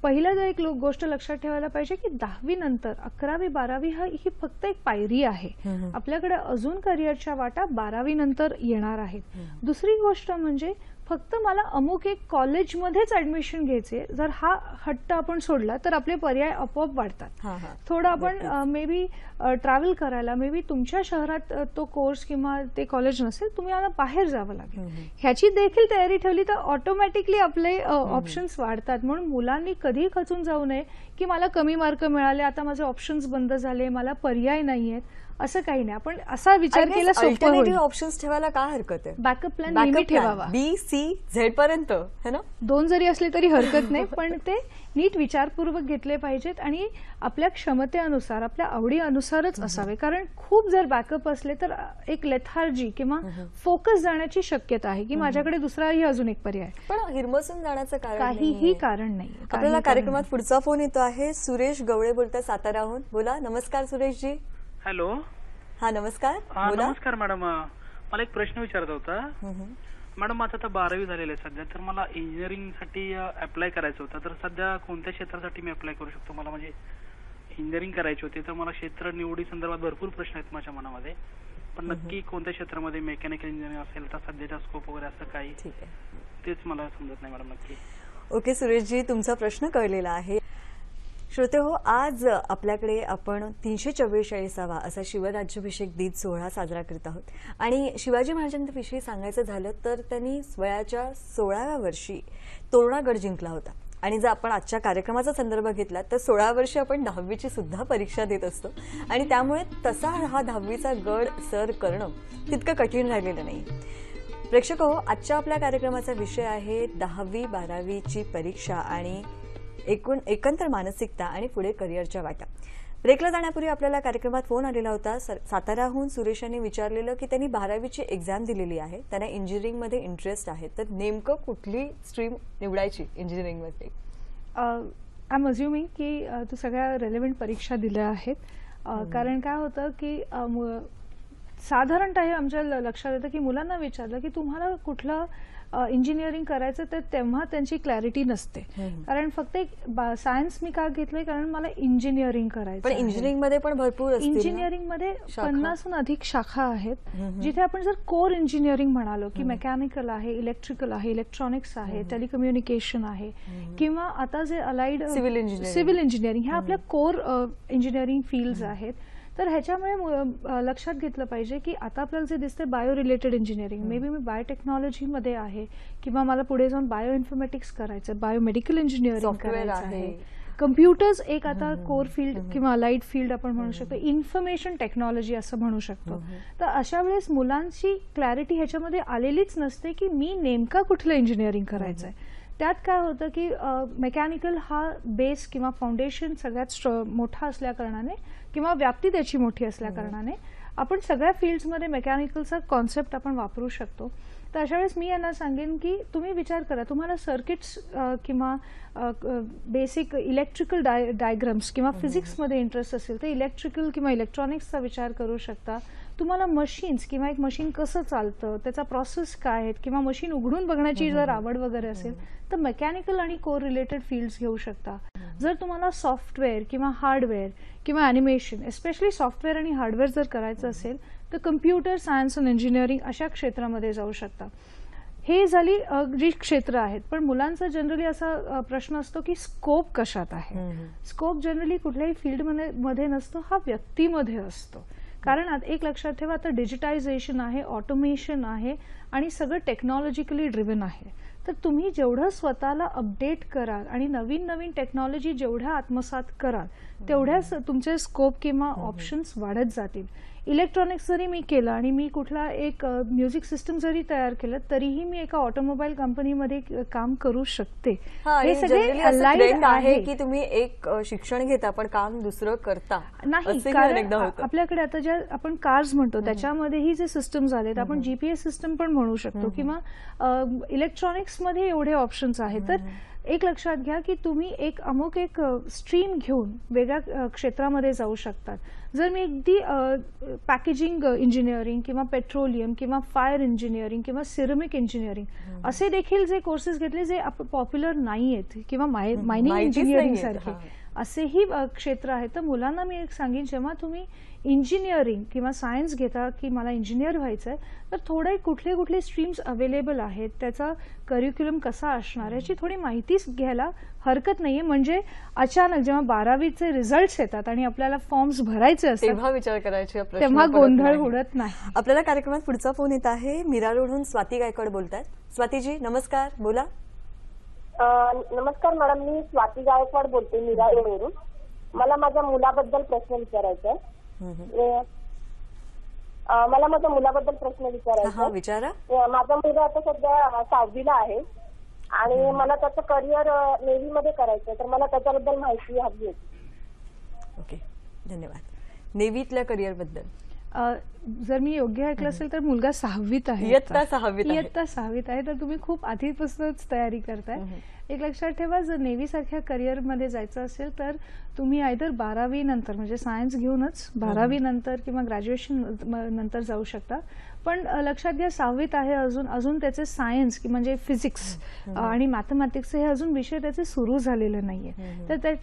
पहिलं जर एक गोष्ट लक्षात ठेवायला पाहिजे की 10वी नंतर 11वी 12वी ही फक्त एक पायरी आहे. आपल्याकडे अजून करिअरच्या वाटा 12वी नंतर येणार आहेत. दुसरी गोष्ट म्हणजे फक्त मला अमुक एक कॉलेजमध्येच ऍडमिशन घ्यायचे, जर हा हट्ट आपण सोडला तर आपले पर्याय आपोआप वाढतात. थोडं आपण मे बी ट्रॅव्हल करायला, मे बी तुमच्या शहरात तो कोर्स किंवा ते कॉलेज नसेल, तुम्हाला बाहेर जावं लागेल, ह्याची देखील तयारी ठेवली तर ऑटोमॅटिकली आपले ऑप्शन्स वाढतात. म्हणून मुलांनी कधी खचून जाऊ नये की मला कमी मार्क मिळाले, आता माझे ऑप्शन्स बंद झाले, मला पर्याय नाहीयेत, असं काही नाही. आपण असा विचार केला सोपं होईल. ऑप्शन्स ठेवायला काय हरकत आहे? बॅकअप प्लॅन नेहमी ठेवावा, बी सी झेड पर्यंत, है ना? 2 जरी असले तरी हरकत नाही, पण ते नीट विचारपूर्वक घेतले पाहिजेत आणि आपल्या क्षमतेनुसार, आपल्या आवडीनुसारच असावे. कारण खूप जर बॅकअप असले तर एक लेथार्जी किंवा फोकस जाण्याची शक्यता आहे की माझ्याकडे दुसराही अजून एक पर्याय. पण हिरमसून जाण्याचं काहीही कारण नाही. आपल्याला कार्यक्रमात पुढचा फोन येतो आहे. सुरेश गवळे बोलतात साताराहून. बोला. नमस्कार सुरेशजी. हॅलो. हा नमस्कार. नमस्कार मॅडम, मला एक प्रश्न विचारायचा होता. मॅडम माझं आता 12वी झालेलं आहे सध्या, तर मला इंजिनिअरिंग साठी अप्लाय करायचं होतं, तर सध्या कोणत्या क्षेत्रासाठी मी अप्लाय करू शकतो? मला म्हणजे इंजिनिअरिंग करायची होती, तर मला क्षेत्र निवडी संदर्भात भरपूर प्रश्न आहेत माझ्या मनामध्ये, पण नक्की कोणत्या क्षेत्रामध्ये, मेकॅनिकल इंजिनिअरिंग असेल तर सध्याचा स्कोप वगैरे असं काही, तेच मला समजत नाही मॅडम नक्की. ओके सुरेशजी, तुमचा प्रश्न कळलेला आहे. श्रोतेहो, आज आपल्याकडे आपण 344वा असा शिवराज्याभिषेक दिन सोहळा साजरा करत आहोत आणि शिवाजी महाराजांविषयी सांगायचं झालं तर त्यांनी वयाच्या 16व्या वर्षी तोरणागड जिंकला होता. आणि जर आपण आजच्या कार्यक्रमाचा संदर्भ घेतला तर 16 वर्षी आपण 10वीची सुद्धा परीक्षा देत असतो आणि त्यामुळे तसा हा 10वीचा गड सर करणं तितकं कठीण राहिलेलं नाही. प्रेक्षक हो, आजच्या आपल्या कार्यक्रमाचा विषय आहे 10वी 12वीची परीक्षा आणि एकंदर मानसिकता आणि पुढे करिअरच्या वाटा. ब्रेकला जाण्यापूर्वी आपल्याला कार्यक्रमात फोन आलेला होता. साताऱ्याहून सुरेश यांनी विचारलेलं की त्यांनी 12वीची एक्झाम दिलेली आहे, त्यांना इंजिनिअरिंगमध्ये इंटरेस्ट आहे, तर नेमकं कुठली स्ट्रीम निवडायची इंजिनिअरिंगमध्ये? आय एम अज्युमिंग की तू सगळ्या रेलेव्हंट परीक्षा दिल्या आहेत. कारण काय होतं की साधारणतः हे आमच्या लक्षात येतं की मुलांना विचारलं की तुम्हाला कुठलं इंजिनिअरिंग करायचं तर तेव्हा त्यांची क्लॅरिटी नसते. कारण फक्त एक सायन्स मी का घेतलंय कारण मला इंजिनिअरिंग करायचं. पण इंजिनिअरिंगमध्ये पण भरपूर इंजिनिअरिंगमध्ये 50हून अधिक शाखा आहेत जिथे आपण जर कोर इंजिनिअरिंग म्हणालो की मेकॅनिकल आहे, इलेक्ट्रिकल आहे, इलेक्ट्रॉनिक्स आहे, टेलिकम्युनिकेशन आहे किंवा आता जे अलाइड सिव्हिल इंजिनिअरिंग ह्या आपल्या कोर इंजिनिअरिंग फील्ड्स आहेत. तर ह्याच्यामुळे लक्षात घेतलं पाहिजे की आता आपल्याला जे दिसते bio related engineering, may be मी बायोटेक्नॉलॉजीमध्ये आहे किंवा मला पुढे जाऊन बायो इन्फॉर्मेटिक्स करायचं, बायोमेडिकल इंजिनिअरिंग करायचं आहे, कम्प्युटर्स एक आता कोर फील्ड किंवा अलाइड फील्ड आपण म्हणू शकतो, इन्फॉर्मेशन टेक्नॉलॉजी असं म्हणू शकतो. तर अशा वेळेस मुलांची क्लॅरिटी ह्याच्यामध्ये आलेलीच नसते की मी नेमका कुठलं इंजिनिअरिंग करायचं आहे. त्यात काय होतं की मेकॅनिकल हा बेस किंवा फाउंडेशन सगळ्यात मोठा असल्या कारणाने किंवा व्याप्ती त्याची मोठी असल्या कारणाने आपण सगळ्या फील्ड्समध्ये मेकॅनिकलचा कॉन्सेप्ट आपण वापरू शकतो. तर अशा वेळेस मी यांना सांगेन की तुम्ही विचार करा, तुम्हाला सर्किट्स किंवा बेसिक इलेक्ट्रिकल डायग्राम्स किंवा फिजिक्समध्ये इंटरेस्ट असेल तर इलेक्ट्रिकल किंवा इलेक्ट्रॉनिक्सचा विचार करू शकता. तुम्हाला मशीन्स किंवा एक मशीन कसं चालतं, त्याचा प्रोसेस काय आहेत किंवा मशीन उघडून बघण्याची जर आवड वगैरे असेल तर मेकॅनिकल आणि कोर रिलेटेड फील्ड्स घेऊ शकता. जर तुम्हाला सॉफ्टवेअर किंवा हार्डवेअर किंवा ॲनिमेशन, एस्पेशली सॉफ्टवेअर आणि हार्डवेअर जर करायचं असेल तर कम्प्युटर सायन्स अँड इंजिनिअरिंग अशा क्षेत्रामध्ये जाऊ शकता. हे झाली जी क्षेत्र आहेत. पण मुलांचा जनरली असा प्रश्न असतो की स्कोप कशात आहे. स्कोप जनरली कुठल्याही फील्डमध्ये नसतो, हा व्यक्तीमध्ये असतो. कारण एक लक्षात ठेवा, आता डिजिटायझेशन आहे, ऑटोमेशन आहे आणि सगळं टेक्नॉलॉजिकली ड्रिव्हन आहे. तर तुम्ही जेवढं स्वतःला अपडेट कराल आणि नवीन नवीन टेक्नॉलॉजी जेवढ्या आत्मसात कराल तेवढ्याच तुमचे स्कोप किंवा ऑप्शन्स वाढत जातील. इलेक्ट्रॉनिक्स जरी मी केलं आणि मी कुठला एक म्युझिक सिस्टम जरी तयार केलं तरीही मी एका ऑटोमोबाईल कंपनीमध्ये काम करू शकते. हे सगळे अलाइड आहे की तुम्ही एक शिक्षण घेता पण काम दुसरं करता नाही. कारण आपल्याकडे आता ज्या आपण कार्स म्हणतो त्याच्यामध्येही जे सिस्टम्स आलेत, आपण जीपीएस सिस्टम पण म्हणू शकतो किंवा इलेक्ट्रॉनिक्समध्ये एवढे ऑप्शन्स आहेत. तर एक लक्षात घ्या की तुम्ही एक अमुक एक स्ट्रीम घेऊन वेगळ्या क्षेत्रामध्ये जाऊ शकतात. जर मी अगदी पॅकेजिंग इंजिनिअरिंग किंवा पेट्रोलियम किंवा फायर इंजिनिअरिंग किंवा सिरमिक इंजिनिअरिंग असे देखील जे कोर्सेस घेतले जे पॉप्युलर नाही आहेत किंवा मायनिंग इंजिनिअरिंग सारखे असेही क्षेत्र आहेत, तर मुलांना मी एक सांगेन, जेव्हा तुम्ही इंजिनिअरिंग किंवा सायन्स घेता की मला इंजिनियर व्हायचं आहे तर थोडे कुठले स्ट्रीम्स अवेलेबल आहेत, त्याचा करिक्युलम कसा असणार याची थोडी माहितीच घ्यायला हरकत नाहीये. म्हणजे अचानक जेव्हा 12वीचे रिझल्ट्स येतात आणि आपल्याला फॉर्म्स भरायचे असतात तेव्हा विचार करायचे, तेव्हा गोंधळ उडत नाही. आपल्याला कार्यक्रमात पुढचा फोन येत आहे. मीरा रोडहून स्वाती गायकवाड बोलतात. स्वातीजी नमस्कार, बोला. नमस्कार मॅडम, मी स्वाती गायकवाड बोलते मीरा रोडवरून. मला माझ्या मुलाबद्दल प्रश्न विचारायचा आहे. मला माझ्या मुलाबद्दल प्रश्न विचारायचा आहे. विचारा. माझा मुलगा आता सध्या 6वीला आहे आणि मला त्याचं करिअर नेव्हीमध्ये करायचं, तर मला त्याच्याबद्दल माहिती हवी होती. ओके, धन्यवाद. नेव्हीतल्या करिअर बद्दल जर मी योग्य ऐकलं असेल तर मुलगा 6वीत आहे, इयत्ता 6वीत आहे. तर तुम्ही खूप आधीपासूनच तयारी करताय. एक लक्षात ठेवा, जर नेव्ही सारख्या करिअरमध्ये जायचं असेल तर तुम्ही आयदर 12वी नंतर म्हणजे सायन्स घेऊनच 12वी नंतर किंवा ग्रॅज्युएशन नंतर जाऊ शकता. पण लक्षात घ्या 6वीत आहे, अजून त्याचे सायन्स म्हणजे फिजिक्स आणि मॅथमॅटिक्स हे अजून विषय त्याचे सुरू झालेले नाहीये. तर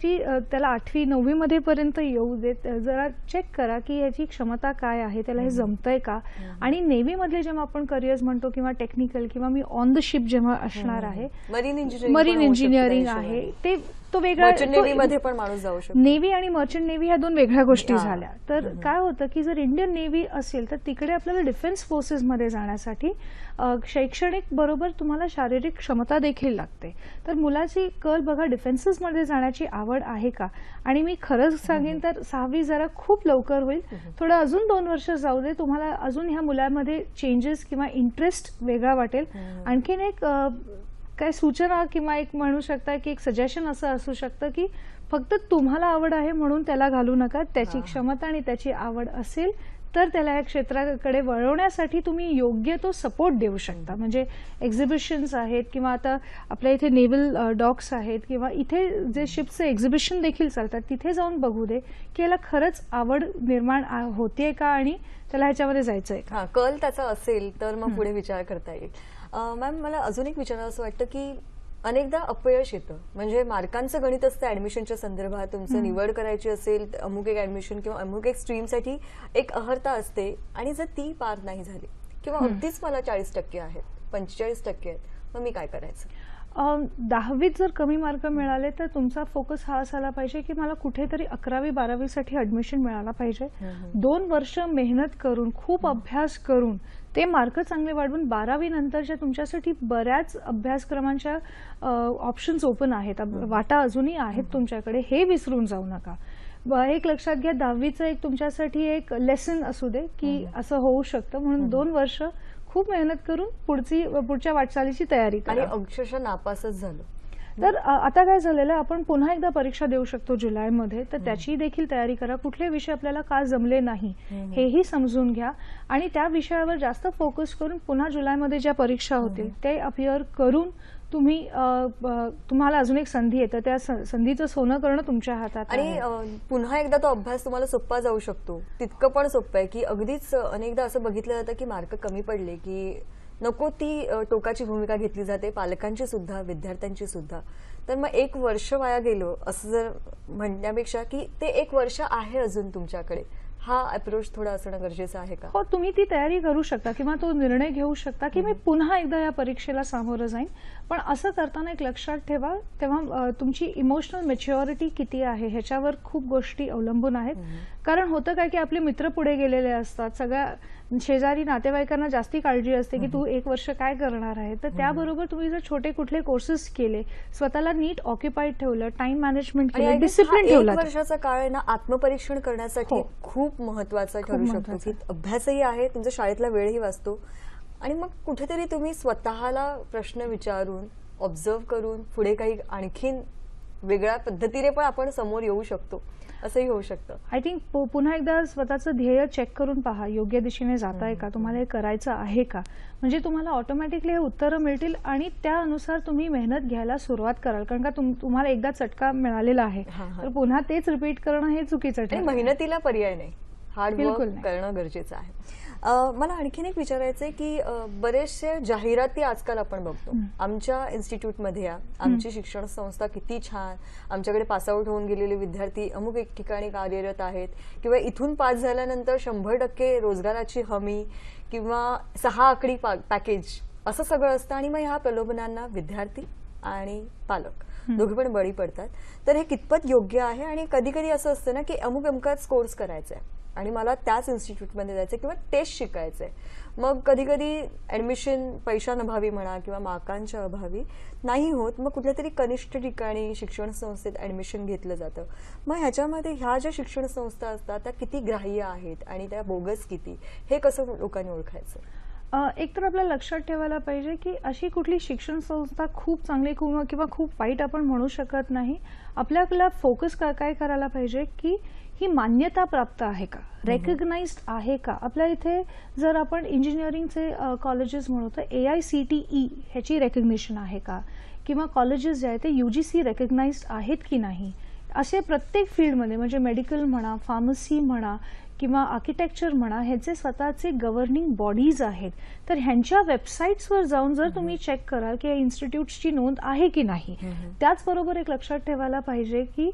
त्याला 8वी 9वी मध्ये पर्यंत येऊ देत, जरा चेक करा की याची क्षमता काय आहे, त्याला हे जमतंय का. आणि नेव्ही मधले जेव्हा आपण करिअर्स म्हणतो किंवा टेक्निकल किंवा मी ऑन द शिप जेव्हा असणार आहे, मरीन मरीन इंजिनिअरिंग आहे ते तो वेगळा नेव्हीमध्ये पण माणूस जाऊ शकतो. नेव्ही आणि मर्चंट नेव्ही ह्या दोन वेगळ्या गोष्टी झाल्या. तर काय होतं की जर इंडियन नेव्ही असेल तर तिकडे आपल्याला डिफेन्स फोर्सेसमध्ये जाण्यासाठी शैक्षणिक बरोबर तुम्हाला शारीरिक क्षमता देखील लागते. तर मुलाची कल बघा डिफेन्सेसमध्ये जाण्याची आवड आहे का. आणि मी खरंच सांगेन तर 6वी जरा खूप लवकर होईल, थोडं अजून 2 वर्ष जाऊ दे, तुम्हाला अजून ह्या मुलामध्ये चेंजेस किंवा इंटरेस्ट वेगळा वाटेल. आणखीन एक काय सूचना किंवा एक म्हणू शकता की एक सजेशन असं असू शकतं की फक्त तुम्हाला आवड आहे म्हणून त्याला घालू नका. त्याची क्षमता आणि त्याची आवड असेल तर त्याला या क्षेत्राकडे वळवण्यासाठी तुम्ही योग्य तो सपोर्ट देऊ शकता. म्हणजे एक्झिबिशन्स आहेत किंवा आता आपल्या इथे नेव्हल डॉक्स आहेत किंवा इथे जे शिपचे एक्झिबिशन देखील चालतात तिथे जाऊन बघू दे की याला खरंच आवड निर्माण होतीये का आणि त्याला ह्याच्यामध्ये जायचंय का. कल त्याचा असेल तर मग पुढे विचार करता येईल. मॅम मला अजून एक विचारावं असं वाटतं की अनेकदा अपयश येतं. म्हणजे मार्कांचं गणित असतं ऍडमिशनच्या संदर्भात. तुमचं निवड करायची असेल अमुक एक ऍडमिशन किंवा अमुक एक स्ट्रीमसाठी एक अहर्ता असते आणि जर ती पार नाही झाली किंवा अगदीच मला 40% आहेत 45% आहेत, मग मी काय करायचं. 10वीत जर कमी मार्क मिळाले तर तुमचा फोकस हा असायला पाहिजे की मला कुठेतरी 11वी 12वी साठी ऍडमिशन मिळायला पाहिजे. 2 वर्ष मेहनत करून खूप अभ्यास करून ते मार्क चांगले वाढवून 12वी नंतरच्या तुमच्यासाठी बऱ्याच अभ्यासक्रमांच्या ऑप्शन्स ओपन आहेत, वाटा अजूनही आहेत तुमच्याकडे, हे विसरून जाऊ नका. एक लक्षात घ्या 10वीचं एक तुमच्यासाठी एक लेसन असू दे की असं होऊ शकतं, म्हणून 2 वर्ष खूप मेहनत करून पुढच्या वाटचालीची तयारी करा. आणि अक्षरशः नापासच झालं तर आता काय झालेलं आहे, आपण पुन्हा एकदा परीक्षा देऊ शकतो जुलैमध्ये, तर त्याची देखील तयारी करा. कुठले विषय आपल्याला का जमले नाही हेही समजून घ्या आणि त्या विषयावर जास्त फोकस करून पुन्हा जुलैमध्ये ज्या परीक्षा होतील ते अपिअर करून तुम्हाला अजून एक संधी येतं, त्या संधीचं सोनं करणं तुमच्या हातात आहे. आणि पुन्हा एकदा तो अभ्यास तुम्हाला सोपा जाऊ शकतो. तितकं पण सोपं आहे की अगदीच अनेकदा असं बघितलं जातं की मार्क कमी पडले की नको ती टोकाची भूमिका घेतली जाते, पालकांची सुद्धा विद्यार्थ्यांची सुद्धा. तर मग 1 वर्ष वाया गेलो असं जर म्हणण्यापेक्षा की ते 1 वर्ष आहे अजून तुमच्याकडे, हा अप्रोच थोडा असणं गरजेचं आहे का. हो, तुम्ही ती तयारी करू शकता किंवा तो निर्णय घेऊ शकता की मी पुन्हा एकदा या परीक्षेला सामोरं जाईन. पण असं करताना एक लक्षात ठेवा, तेव्हा तुमची इमोशनल मॅच्युरिटी किती आहे ह्याच्यावर खूप गोष्टी अवलंबून आहेत. कारण होतं काय की आपले मित्र पुढे गेलेले असतात, सगळ्या शेजारी नातेवाईकांना जास्ती काळजी असते की तू 1 वर्ष काय करणार आहे. तर त्याबरोबर तुम्ही जर छोटे कुठले कोर्सेस केले, स्वतःला नीट ऑक्युपाईड ठेवलं, टाइम मॅनेजमेंट केलं, डिसिप्लिन ठेवलं. 1 वर्षाचा काळ आहे ना आत्मपरीक्षण करण्यासाठी खूप महत्वाचा ठरू शकतो की अभ्यासही आहे, तुमच्या शाळेतला वेळही वाचतो आणि मग कुठेतरी तुम्ही स्वतःला प्रश्न विचारून ऑब्झर्व करून पुढे काही आणखीन वेगळ्या पद्धतीने पण आपण समोर येऊ शकतो, असंही होऊ शकतं. आय थिंक पुन्हा एकदा स्वतःचं ध्येय चेक करून पहा, योग्य दिशेने जाताय का, तुम्हाला हे करायचं आहे का. म्हणजे तुम्हाला ऑटोमॅटिकली हे उत्तरं मिळतील आणि त्यानुसार तुम्ही मेहनत घ्यायला सुरुवात कराल. कारण का तुम्हाला एकदा चटका मिळालेला आहे, तर पुन्हा तेच रिपीट करणं हे चुकीचं ठरेल. मेहनतीला पर्याय नाही, हार्ड वर्क करणं गरजेचं आहे. मला आणखीन एक विचारायचंय की बरेचसे जाहिराती आजकाल आपण बघतो. आमच्या इन्स्टिट्यूटमध्ये या, आमची शिक्षण संस्था किती छान, आमच्याकडे पासआउट होऊन गेलेले विद्यार्थी अमुक एक ठिकाणी कार्यरत आहेत किंवा इथून पास झाल्यानंतर 100% रोजगाराची हमी किंवा 6 आकडी पॅकेज असं सगळं असतं. आणि मग ह्या प्रलोभनांना विद्यार्थी आणि पालक दोघे पण बळी पडतात. तर हे कितपत योग्य आहे. आणि कधी कधी असं असतं ना की अमुकच कोर्स करायचा आहे आणि मला त्याच इन्स्टिट्यूटमध्ये जायचं किंवा तेच शिकायचंय. मग कधी कधी ऍडमिशन पैशांअभावी म्हणा किंवा मार्कांच्या अभावी नाही होत, मग कुठल्या तरी कनिष्ठ ठिकाणी शिक्षण संस्थेत ऍडमिशन घेतलं जातं. मग ह्याच्यामध्ये ह्या ज्या शिक्षण संस्था असतात त्या किती ग्राह्य आहेत आणि त्या बोगस किती, हे कसं लोकांनी ओळखायचं. एक तर आपल्याला लक्षात ठेवायला पाहिजे की अशी कुठली शिक्षण संस्था खूप चांगली किंवा खूप वाईट आपण म्हणू शकत नाही. आपल्याला फोकस काय करायला पाहिजे की ही मान्यता प्राप्त आहे का, रेकग्नाइज्ड आहे का. आपल्या इथे जर आपण इंजिनिअरिंगचे कॉलेजेस म्हणू तर AICTE ह्याची रेकग्निशन आहे का, किंवा कॉलेजेस जे आहेत ते UGC रेकग्नाइज्ड आहेत की नाही. असे प्रत्येक फील्डमध्ये म्हणजे मेडिकल म्हणा, फार्मसी म्हणा किंवा आर्किटेक्चर म्हणा, ह्याचे स्वतःचे गव्हर्निंग बॉडीज आहेत. तर ह्यांच्या वेबसाईट्सवर जाऊन जर तुम्ही चेक कराल की या इन्स्टिट्यूट्सची नोंद आहे की नाही. त्याचबरोबर एक लक्षात ठेवायला पाहिजे की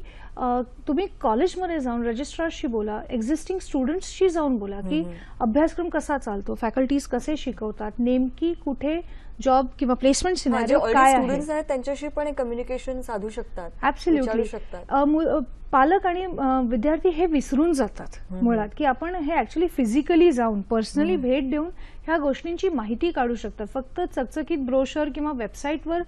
तुम्ही कॉलेजमध्ये जाऊन रजिस्ट्रारशी बोला, एक्झिस्टिंग स्टुडंट्सशी जाऊन बोला की अभ्यासक्रम कसा चालतो, फॅकल्टीज कसे शिकवतात, नेमकी कुठे जॉब किंवा प्लेसमेंट सिनारिओ काय आहे. स्टुडंट्स आहेत त्यांच्याशी पण कम्युनिकेशन साधू शकतात, ऍब्सोल्युटली. विचारू शकतात. पालक आणि विद्यार्थी हे विसरून जातात मुळात की आपण हे ऍक्च्युली फिजिकली जाऊन पर्सनली भेट देऊन ह्या गोष्टींची माहिती काढू शकतात. फक्त चकचकीत ब्रोशर किंवा वेबसाईटवर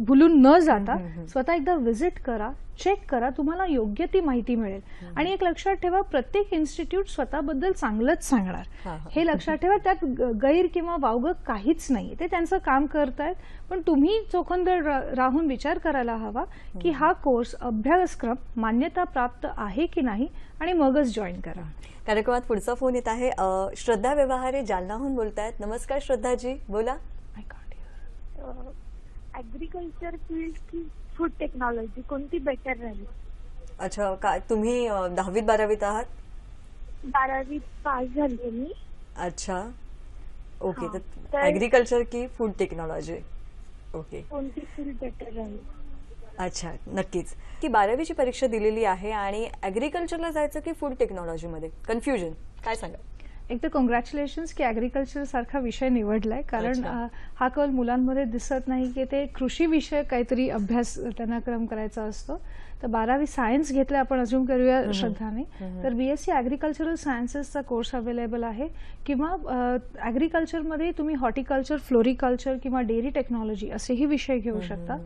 भुलून न जाता स्वतः एकदा व्हिजिट करा, चेक करा, तुम्हाला योग्य ती माहिती मिळेल. आणि एक लक्षात ठेवा, प्रत्येक इन्स्टिट्यूट स्वतःबद्दल चांगलंच सांगणार, हे लक्षात ठेवा. त्यात गैर किंवा वावगं काहीच नाही, ते त्यांचं काम करतायत. पण तुम्ही चोखंदळ राहून विचार करायला हवा की हा कोर्स अभ्यासक्रम मान्यता प्राप्त आहे की नाही, आणि मगच जॉईन करा. कार्यक्रमात पुढचा फोन येत आहे. श्रद्धा व्यवहारे जालनाहून बोलतायत. नमस्कार श्रद्धाजी, बोला. ऍग्रीकल्चर फील्ड की फूड टेक्नॉलॉजी कोणती बेटर राहील? अच्छा, काय तुम्ही 10वीत 12वीत आहात? 12वी पास झाली मी. अच्छा, ओके. हा, तर ऍग्रीकल्चर की फूड टेक्नॉलॉजी? ओके, कोणती फील्ड बेटर राहील? अच्छा, नक्कीच. की 12वीची परीक्षा दिलेली आहे आणि ऍग्रीकल्चरला जायचं की फूड टेक्नॉलॉजीमध्ये कन्फ्युजन, काय सांगा? एक तर कॉंग्रॅच्युलेशन्स की ऍग्रीकल्चर सारखा विषय निवडलाय, कारण हा कल मुलांमध्ये दिसत नाही की ते कृषी विषय काहीतरी अभ्यास त्यांना क्रम करायचा असतो. तर 12वी सायन्स घेतलं आपण अजून करूया श्रद्धाने, तर बीएससी ऍग्रीकल्चरल सायन्सेसचा कोर्स अवेलेबल आहे. किंवा ऍग्रीकल्चरमध्ये तुम्ही हॉर्टिकल्चर, फ्लोरिकल्चर किंवा डेअरी टेक्नॉलॉजी असेही विषय घेऊ शकता.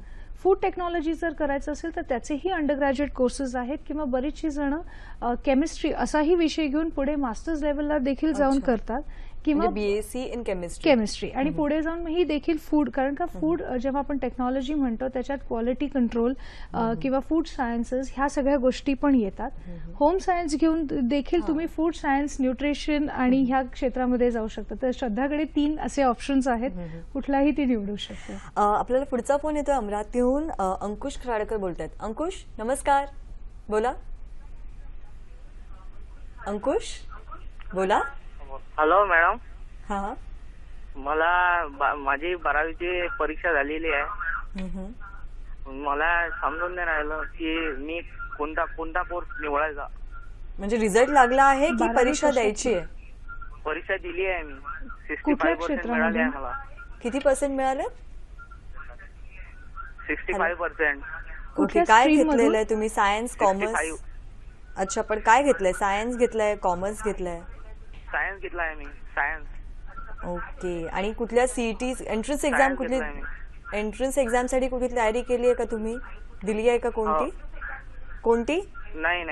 फूड टेक्नॉलॉजी जर करायचं असेल तर त्याचेही अंडरग्रॅज्युएट कोर्सेस आहेत, किंवा बरीचशी जण केमिस्ट्री असाही विषय घेऊन पुढे मास्टर्स लेवलला देखील जाऊन करतात, किंवा बीएससी इन केमिस्ट्री. आणि पुढे जाऊन ही देखील फूड, कारण का फूड जेव्हा आपण टेक्नॉलॉजी म्हणतो त्याच्यात क्वालिटी कंट्रोल किंवा फूड सायन्सेस ह्या सगळ्या गोष्टी पण येतात. होम सायन्स घेऊन देखील तुम्ही फूड सायन्स, न्यूट्रिशन आणि ह्या क्षेत्रामध्ये जाऊ शकता. तर श्रद्धाकडे 3 असे ऑप्शन्स आहेत, कुठलाही ती निवडू शकते. आपल्याला पुढचा फोन येतोय अमरावतीहून. अंकुश खराडकर बोलतायत. अंकुश, नमस्कार, बोला. अंकुश, बोला. हॅलो मॅडम, हा, मला माझी 12वीची परीक्षा झालेली आहे. मला समजून नाही राहिलं की मी कोणता कोर्स निवडायचा. म्हणजे रिझल्ट लागला आहे की परीक्षा द्यायची आहे? परीक्षा दिली आहे मी. कुठल्या 65% क्षेत्रामध्ये? मिळाले आहे मला. किती पर्सेंट मिळाले? 65%. ओके. काय घेतलेलं आहे तुम्ही? Science, commerce? 65. अच्छा, पण काय घेतलंय? सायन्स घेतलंय, कॉमर्स घेतलंय? सायन्स घेतला आहे मी. सायन्स. ओके. आणि कुठल्या सीईटी एंट्रन्स एक्झाम, कुठली एंट्रन्स एक्झाम साठी कुठली तयारी केली आहे का तुम्ही? दिली आहे का कोणती? कोणती? नाही.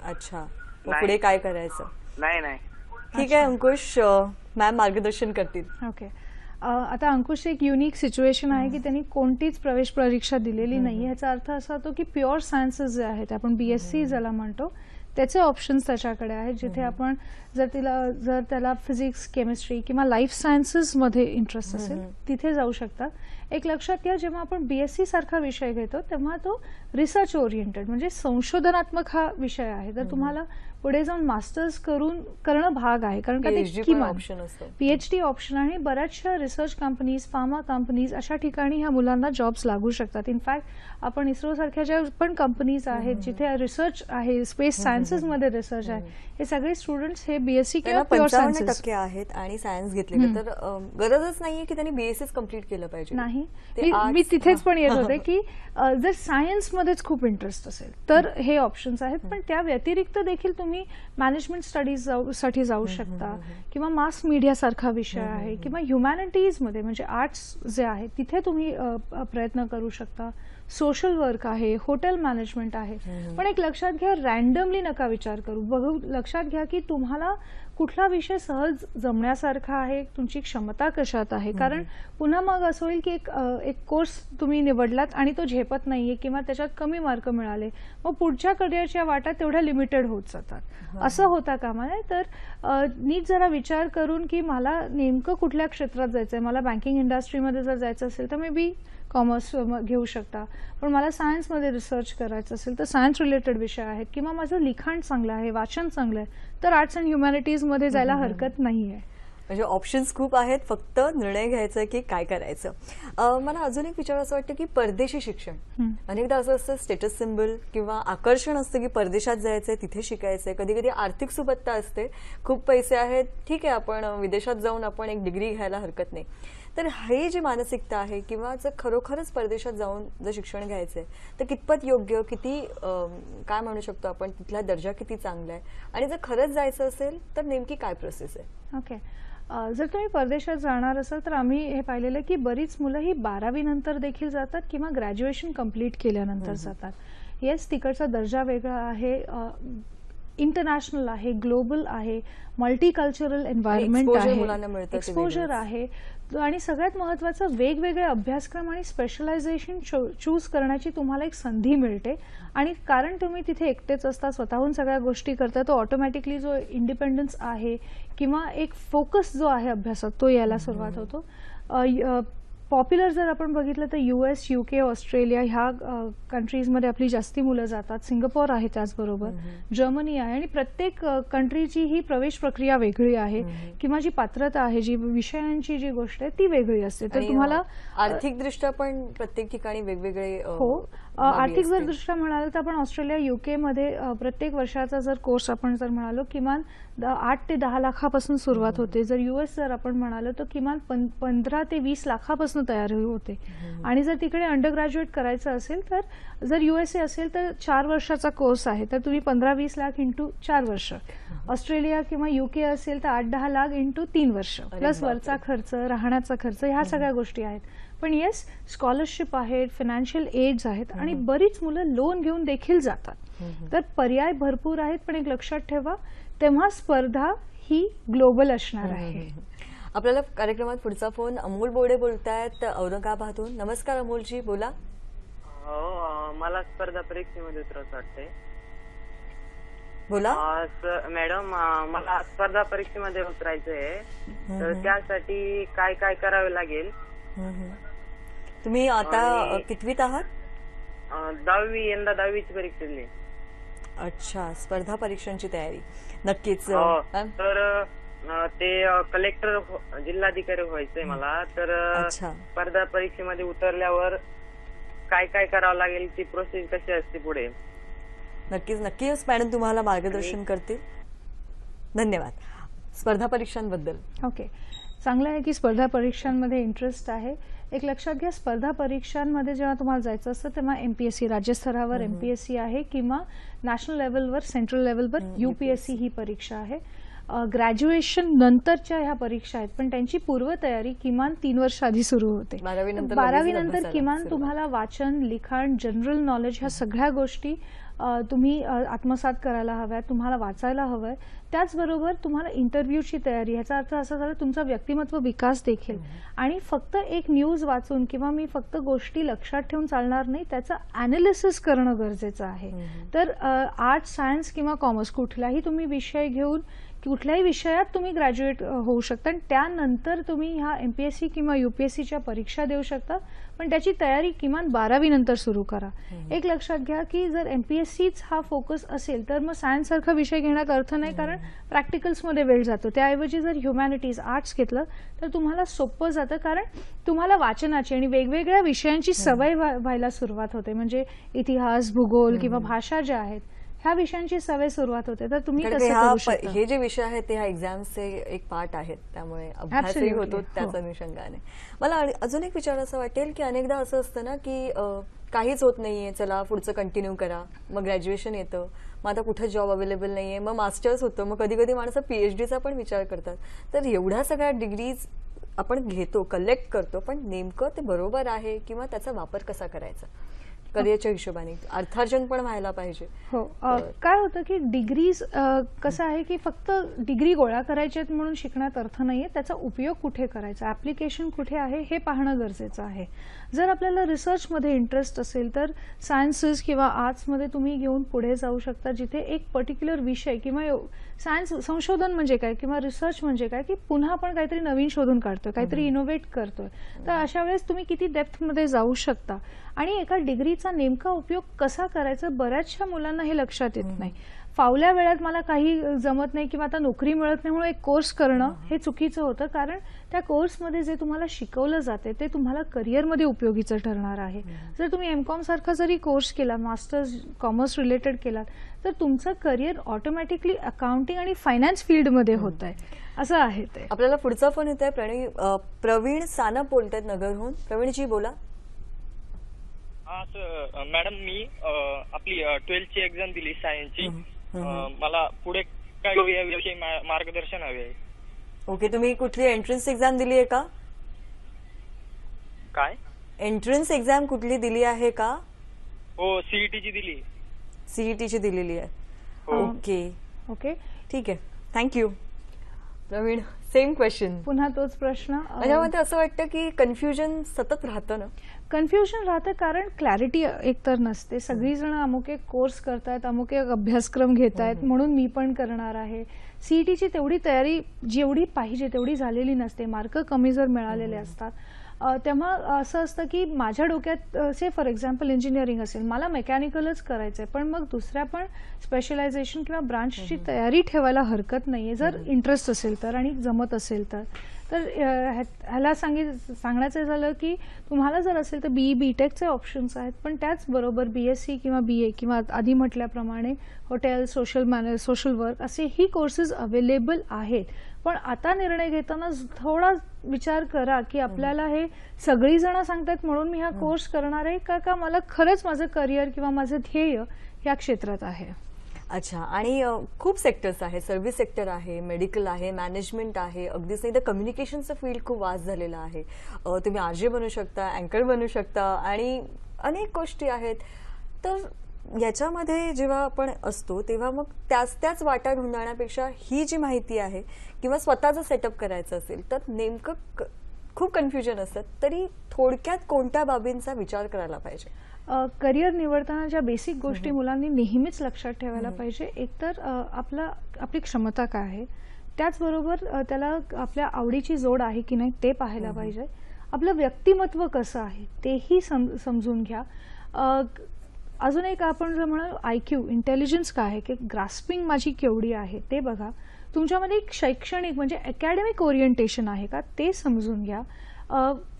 अच्छा, पुढे काय करायचं? नाही. ठीक आहे अंकुश, मॅम मार्गदर्शन करतील. ओके. आता अंकुश एक युनिक सिच्युएशन आहे की त्यांनी कोणतीच प्रवेश परीक्षा दिलेली नाही. याचा अर्थ असा होतो की प्युअर सायन्सेस जे आहेत, आपण बीएससी ज्याला म्हणतो, त्याचे ऑप्शन्स त्याच्याकडे आहेत, जिथे आपण जर त्याला फिजिक्स, केमिस्ट्री किंवा लाईफ सायन्सेसमध्ये इंटरेस्ट असेल तिथे जाऊ शकतात. एक लक्षात घ्या, जेव्हा आपण बीएससी सारखा विषय घेतो तेव्हा तो रिसर्च ओरिएंटेड म्हणजे संशोधनात्मक हा विषय आहे. तर तुम्हाला पुढे जाऊन मास्टर्स करणं भाग आहे, कारण का ते किमान पीएचडी ऑप्शन आहे. बऱ्याचशा रिसर्च कंपनीज, फार्मा कंपनीज अशा ठिकाणी ह्या मुलांना जॉब्स लागू शकतात. इनफॅक्ट आपण इस्रो सारख्या ज्या पण कंपनीज आहेत जिथे रिसर्च आहे, स्पेस सायन्सेस मध्ये रिसर्च आहे, हे सगळे स्टुडंट्स हे बीएससी किंवा प्युअर 55% आहेत आणि सायन्स घेतले, तर गरजच नाहीये की त्यांनी बीएससी कम्प्लीट केलं पाहिजे. नाही, मी तिथेच पण येत होते की जर सायन्स मध्येच खूप इंटरेस्ट असेल तर हे ऑप्शन्स आहेत. पण त्या व्यतिरिक्त देखील तुम्ही मॅनेजमेंट स्टडीज साठी जाऊ शकता, किंवा मास मीडिया सारखा विषय आहे, किंवा ह्युमॅनिटीज मध्ये म्हणजे आर्ट्स जे आहे तिथे तुम्ही प्रयत्न करू शकता. सोशल वर्क आहे, हॉटेल मॅनेजमेंट आहे. पण एक लक्षात घ्या, रॅन्डमली नका विचार करू. लक्षात घ्या की तुम्हाला कुठला विषय सहज जमण्यासारखा आहे, तुमची क्षमता कशात आहे. कारण पुन्हा मग असं होईल की एक कोर्स तुम्ही निवडलात आणि तो झेपत नाहीये किंवा त्याच्यात कमी मार्क मिळाले, मग पुढच्या करिअरच्या वाटा तेवढ्या लिमिटेड होत जातात. असं होता कामा नये. तर नीट जरा विचार करून की मला नेमकं कुठल्या क्षेत्रात जायचंय. मला बँकिंग इंडस्ट्रीमध्ये जर जायचं असेल तर मे बी कॉमर्स घेऊ शकता, पण मला सायन्समध्ये रिसर्च करायचं असेल तर सायन्स रिलेटेड विषय आहेत, किंवा माझं लिखाण चांगलं आहे, वाचन चांगलं आहे, तर आर्ट्स अँड ह्युमॅनिटीज मध्ये जायला हरकत नाहीये. म्हणजे ऑप्शन्स खूप आहेत, फक्त निर्णय घ्यायचा की काय करायचं. मला अजून एक विचार असं वाटतं की परदेशी शिक्षण अनेकदा असं असतं स्टेटस सिम्बल किंवा आकर्षण असतं की परदेशात जायचंय, तिथे शिकायचंय. कधी कधी आर्थिक सुबत्ता असते, खूप पैसे आहेत, ठीक आहे आपण विदेशात जाऊन आपण एक डिग्री घ्यायला हरकत नाही. तर हे जी मानसिकता आहे किंवा जर खरोखरच परदेशात जाऊन जर शिक्षण घ्यायचंय तर कितपत योग्य, किती काय म्हणू शकतो आपण, तिथला दर्जा किती चांगला आहे, आणि जर खरंच जायचं असेल तर नेमकी काय प्रोसेस आहे? ओके. जर तुम्ही परदेशात जाणार असाल तर आम्ही हे पाहिलेलं की बरीच मुलं ही 12वी नंतर देखील जातात किंवा ग्रॅज्युएशन कंप्लीट केल्यानंतर जातात. येस, तिकडचा दर्जा वेगळा आहे, इंटरनॅशनल आहे, ग्लोबल आहे, मल्टीकल्चरल एन्व्हायरमेंट आहे, एक्सपोजर आहे, आणि सगळ्यात महत्त्वाचं वेगवेगळे अभ्यासक्रम आणि स्पेशलायझेशन चूज करण्याची तुम्हाला एक संधी मिळते. आणि कारण तुम्ही तिथे एकटेच असता, स्वतःहून सगळ्या गोष्टी करता, तो ऑटोमॅटिकली जो इंडिपेंडन्स आहे किंवा एक फोकस जो आहे अभ्यासात तो यायला सुरुवात होतो. पॉप्युलर जर आपण बघितलं तर US, UK, ऑस्ट्रेलिया ह्या कंट्रीजमध्ये आपली जास्ती मुलं जातात. सिंगापोर आहे, त्याचबरोबर जर्मनी आहे. आणि प्रत्येक कंट्रीची ही प्रवेश प्रक्रिया वेगळी आहे किंवा जी पात्रता आहे, जी विषयांची जी गोष्ट आहे ती वेगळी असते. तर तुम्हाला आर्थिकदृष्ट्या पण प्रत्येक ठिकाणी वेगवेगळे आर्थिक जर दृष्ट्या म्हणाल तर आपण ऑस्ट्रेलिया, UK मध्ये प्रत्येक वर्षाचा जर कोर्स आपण जर म्हणालो किमान 8 ते 10 लाखापासून सुरुवात होते. जर US जर आपण म्हणालो तर किमान 15 ते 20 लाखापासून तयारी होते. आणि जर तिकडे अंडर ग्रॅज्युएट करायचं असेल तर जर USA असेल तर 4 वर्षाचा कोर्स आहे, तर तुम्ही 15-20 लाख इंटू 4 वर्ष. ऑस्ट्रेलिया किंवा UK असेल तर 8-10 लाख इंटू 3 वर्ष, प्लस वरचा खर्च, राहण्याचा खर्च, ह्या सगळ्या गोष्टी आहेत. पण येस, स्कॉलरशिप आहेत, फायनान्शियल एड्स आहेत, आणि बरीच मुलं लोन घेऊन देखील जातात. तर पर्याय भरपूर आहेत. पण एक लक्षात ठेवा, तेव्हा स्पर्धा ही ग्लोबल असणार आहे. आपल्याला कार्यक्रमात पुढचा फोन अमोल बोडे बोलतायत औरंगाबादहून. नमस्कार अमोलजी, बोला. हो, मला स्पर्धा परीक्षेमध्ये उतरायचं वाटतंय. बोला मॅडम, मला स्पर्धा परीक्षेमध्ये उतरायचं आहे, तर त्यासाठी काय काय करावे लागेल? तुम्ही आता कितवीत आहात? 10वी, यंदा 10वीची परीक्षा दिली. अच्छा, स्पर्धा परीक्षांची तयारी नक्कीच. तर ते कलेक्टर, जिल्हाधिकारी व्हायचंय मला. तर स्पर्धा परीक्षेमध्ये उतरल्यावर काय काय करावं लागेल, ती प्रोसेस कशी असते पुढे? नक्कीच मॅडम तुम्हाला मार्गदर्शन करतील. धन्यवाद. स्पर्धा परीक्षांबद्दल ओके, चांगलं आहे की स्पर्धा परीक्षांमध्ये इंटरेस्ट आहे. एक लक्षात घ्या, स्पर्धा परीक्षांमध्ये जेव्हा तुम्हाला जायचं असतं तेव्हा MPSC राज्यस्तरावर MPSC आहे किंवा नॅशनल लेवलवर, सेंट्रल लेवलवर UPSC ही परीक्षा आहे. ग्रॅज्युएशन नंतरच्या ह्या परीक्षा आहेत, पण त्यांची पूर्वतयारी किमान 3 वर्ष आधी सुरू होते. 12वी नंतर किमान तुम्हाला वाचन, लिखाण, जनरल नॉलेज ह्या सगळ्या गोष्टी तुम्ही आत्मसात करायला हव्यात, तुम्हाला वाचायला हवंय. त्याचबरोबर तुम्हाला इंटरव्ह्यूची तयारी, ह्याचा अर्थ असा झाला तुमचा व्यक्तिमत्व विकास देखील. आणि फक्त एक न्यूज वाचून किंवा मी फक्त गोष्टी लक्षात ठेवून चालणार नाही, त्याचं अनालिसिस करणं गरजेचं आहे. तर आर्ट्स, सायन्स किंवा कॉमर्स कुठलाही तुम्ही विषय घेऊन कुठल्याही विषयात तुम्ही ग्रॅज्युएट होऊ शकता आणि त्यानंतर तुम्ही ह्या MPSC किंवा UPSCच्या परीक्षा देऊ शकता. पण त्याची तयारी किमान 12वी नंतर सुरू करा. एक लक्षात घ्या की जर MPSCच हा फोकस असेल तर मग सायन्स सारखा विषय घेण्यात अर्थ नाही, कारण प्रॅक्टिकल्समध्ये वेळ जातो. त्याऐवजी जर ह्युमॅनिटीज, आर्ट्स घेतलं तर तुम्हाला सोपं जातं, कारण तुम्हाला वाचनाची आणि वेगवेगळ्या विषयांची सवय व्हायला सुरुवात होते. म्हणजे इतिहास, भूगोल किंवा भाषा ज्या आहेत ह्या विषयांची सवय सुरुवात होते. तर तुम्ही हे जे विषय आहेत ते ह्या एक्झामचे एक पार्ट आहेत, त्यामुळे अभ्यासही होतो त्याच अनुषंगाने. मला अजून एक विचार असं वाटेल की अनेकदा असं असतं ना की काहीच होत नाहीये, चला पुढचं कंटिन्यू करा, मग ग्रॅज्युएशन येतं, मग आता कुठे जॉब अवेलेबल नाहीये, मग मास्टर्स होतं, मग कधी कधी माणसं PhDचा पण विचार करतात. तर एवढ्या सगळ्या डिग्रीज आपण घेतो, कलेक्ट करतो, पण नेमकं ते बरोबर आहे किंवा त्याचा वापर कसा करायचा करिअरच्या हिशोबाने? अर्थार्जन पण व्हायला पाहिजे. हो, काय होतं की डिग्रीज कसं आहे की फक्त डिग्री गोळा करायच्यात म्हणून शिकण्यात अर्थ नाहीये, त्याचा उपयोग कुठे करायचा, ऍप्लिकेशन कुठे आहे हे पाहणं गरजेचं आहे. जर आपल्याला रिसर्चमध्ये इंटरेस्ट असेल तर सायन्सेस किंवा आर्ट्समध्ये तुम्ही घेऊन पुढे जाऊ शकता, जिथे एक पर्टिक्युलर विषय किंवा सायन्स संशोधन म्हणजे काय किंवा रिसर्च म्हणजे काय की पुन्हा आपण काहीतरी नवीन शोधून काढतोय, काहीतरी इनोव्हेट करतोय. तर अशा वेळेस तुम्ही किती डेप्थमध्ये जाऊ शकता आणि एका डिग्रीचा नेमका उपयोग कसा करायचा बऱ्याचशा मुलांना हे लक्षात येत नाही. फावल्या वेळात मला काही जमत नाही किंवा आता नोकरी मिळत नाही म्हणून एक कोर्स करणं हे चुकीचं होतं, कारण त्या कोर्समध्ये जे तुम्हाला शिकवलं जाते ते तुम्हाला करिअरमध्ये उपयोगीचं ठरणार आहे. जर तुम्ही एमकॉम सारखा जरी कोर्स केला, मास्टर्स कॉमर्स रिलेटेड केलात, तर तुमचं करिअर ऑटोमॅटिकली अकाउंटिंग आणि फायनान्स फील्डमध्ये होत आहे, असं आहे ते. आपल्याला पुढचा फोन येत आहे. प्रवीण सानप बोलतायत नगरहून. प्रवीणजी बोला. हा सर, मॅडम मी आपली 12th ची एक्झाम दिली सायन्सची. मला पुढे काय याविषयी मार्गदर्शन हवे आहे. ओके, तुम्ही कुठली एंट्रन्स एक्झाम दिली आहे का? काय एंट्रन्स एक्झाम कुठली दिली आहे का? हो, सीईटीची दिली. सीईटीची दिलेली आहे. ओके ओके, ठीक आहे, थँक्यू. प्रवीण, सेम क्वेश्चन, पुन्हा तोच प्रश्न. माझ्यामध्ये असं वाटतं की कन्फ्युजन सतत राहतं ना. कन्फ्युजन राहतं कारण क्लॅरिटी एकतर नसते. सगळीजण अमुक एक कोर्स करतायत, अमुक एक अभ्यासक्रम घेतायत म्हणून मी पण करणार आहे. सीईटीची तेवढी तयारी जेवढी पाहिजे तेवढी झालेली नसते, मार्क कमी जर मिळालेले असतात. तेव्हा असं असतं की माझ्या डोक्यात से फॉर एक्झाम्पल इंजिनिअरिंग असेल, मला मेकॅनिकलच करायचंय, पण मग दुसऱ्या पण स्पेशलायझेशन किंवा ब्रांचची तयारी ठेवायला हरकत नाहीये जर इंटरेस्ट असेल तर आणि जमत असेल तर. तर ह्याला सांगायचं झालं की तुम्हाला जर असेल तर बीई बीटेकचे ऑप्शन्स आहेत, पण त्याचबरोबर बीएससी किंवा बीए किंवा आधी म्हटल्याप्रमाणे हॉटेल, सोशल वर्क असेही कोर्सेस अवेलेबल आहेत. पण आता निर्णय घेताना थोडा विचार करा की आपल्याला हे सगळी जण सांगतात म्हणून मी हा कोर्स करणार आहे का मला खरंच माझं करिअर किंवा माझं ध्येय या क्षेत्रात आहे. अच्छा, आणि खूप सेक्टर्स आहे, सर्व्हिस सेक्टर आहे, मेडिकल आहे, मॅनेजमेंट आहे, अगदीच नाही तर कम्युनिकेशनचं फील्ड खूप वास्ट झालेलं आहे. तुम्ही आरजे बनू शकता, अँकर बनू शकता आणि अनेक गोष्टी आहेत. तर याच्यामध्ये जेव्हा आपण असतो तेव्हा मग त्याच वाटा ढुंढण्यापेक्षा ही जी माहिती आहे किंवा स्वतःचं सेटअप करायचं असेल तर नेमकं खूप कन्फ्युजन असतात, तरी थोडक्यात कोणत्या बाबींचा विचार करायला पाहिजे? करिअर निवडताना ज्या बेसिक गोष्टी मुलांनी नेहमीच लक्षात ठेवायला पाहिजे, एकतर आपली क्षमता काय आहे, त्याचबरोबर त्याला आपल्या आवडीची जोड आहे की नाही ते पाहायला पाहिजे. आपलं व्यक्तिमत्व कसं आहे तेही समजून घ्या. अजून एक आपण जर म्हणाल IQ इंटेलिजन्स काय आहे की ग्रास्पिंग माझी केवढी आहे ते बघा. तुमच्यामध्ये एक शैक्षणिक म्हणजे अकॅडमिक ओरिएंटेशन आहे का ते समजून घ्या.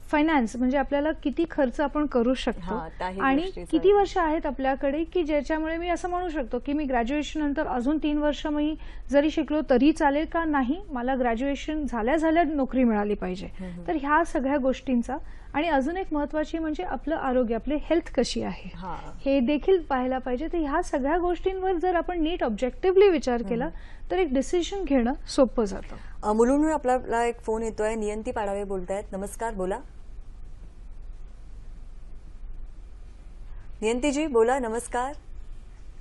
फायनान्स म्हणजे आपल्याला किती खर्च आपण करू शकतो आणि किती वर्ष आहेत आपल्याकडे की ज्याच्यामुळे मी असं म्हणू शकतो की मी ग्रॅज्युएशन नंतर अजून 3 वर्ष मी जरी शिकलो तरी चालेल का नाही, मला ग्रॅज्युएशन झाल्या नोकरी मिळाली पाहिजे. तर ह्या सगळ्या गोष्टींचा आणि अजून एक महत्वाची म्हणजे आपलं आरोग्य, आपली हेल्थ कशी आहे हे देखील पाहायला पाहिजे. तर ह्या सगळ्या गोष्टींवर जर आपण नीट ऑब्जेक्टिव्हली विचार केला तर एक डिसिजन घेणं सोपं जातं. मुलुंडहून आपल्याला एक फोन येतोय. नियंती पाडावे बोलतायत. नमस्कार, बोला. नियंतीजी बोला. नमस्कार.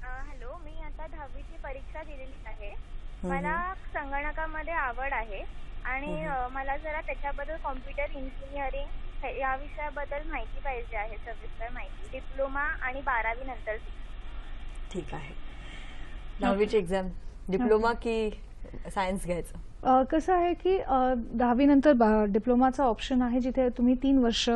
हॅलो, मी आता 10वीची परीक्षा दिलेली आहे. मला संगणकामध्ये आवड आहे आणि मला जरा त्याच्याबद्दल कॉम्प्युटर इंजिनिअरिंग या विषयाबद्दल माहिती पाहिजे आहे, सविस्तर माहिती. डिप्लोमा आणि 12वी नंतर. ठीक आहे. 10वीची एक्झाम डिप्लोमा की सायन्स घ्यायचं? कसं आहे की 10वी नंतर डिप्लोमाचा ऑप्शन आहे जिथे तुम्ही 3 वर्ष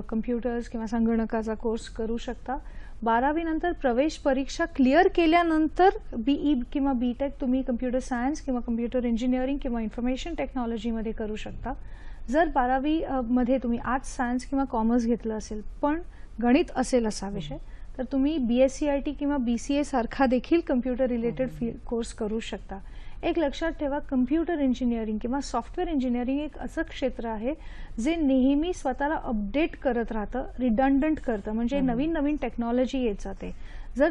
कम्प्युटर्स किंवा संगणकाचा कोर्स करू शकता. 12वी नंतर प्रवेश परीक्षा क्लिअर केल्यानंतर बीई किंवा बीटेक तुम्ही कम्प्युटर सायन्स किंवा कम्प्युटर इंजिनिअरिंग किंवा इन्फॉर्मेशन टेक्नॉलॉजीमध्ये करू शकता. जर 12वी मध्ये तुम्ही आर्ट्स, सायन्स किंवा कॉमर्स घेतलं असेल पण गणित असेल असा विषय तर तुम्ही BSCIT किंवा BCA सारखा देखील कम्प्युटर रिलेटेड कोर्स करू शकता. एक लक्षात ठेवा, कम्प्युटर इंजिनिअरिंग किंवा सॉफ्टवेअर इंजिनिअरिंग एक असं क्षेत्र आहे जे नेहमी स्वतःला अपडेट करत राहतं, रिडंडंट करतं, म्हणजे नवीन नवीन टेक्नॉलॉजी येत जाते. जर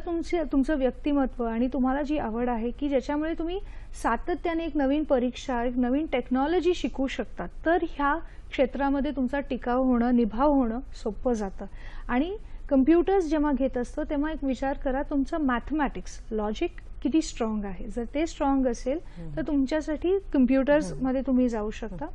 तुमचं व्यक्तिमत्व आणि तुम्हाला जी आवड आहे की ज्याच्यामुळे तुम्ही सातत्याने एक नवीन परीक्षा, एक नवीन टेक्नॉलॉजी शिकू शकता तर ह्या क्षेत्रामध्ये तुमचा टिकाव होणं, निभाव होणं सोपं जातं. आणि कम्प्युटर्स जेव्हा घेत असतो तेव्हा एक विचार करा, तुमचं मॅथमॅटिक्स, लॉजिक किती स्ट्रॉंग आहे. जर ते स्ट्रॉंग असेल तर तुमच्यासाठी कम्प्युटर्समध्ये तुम्ही जाऊ शकता.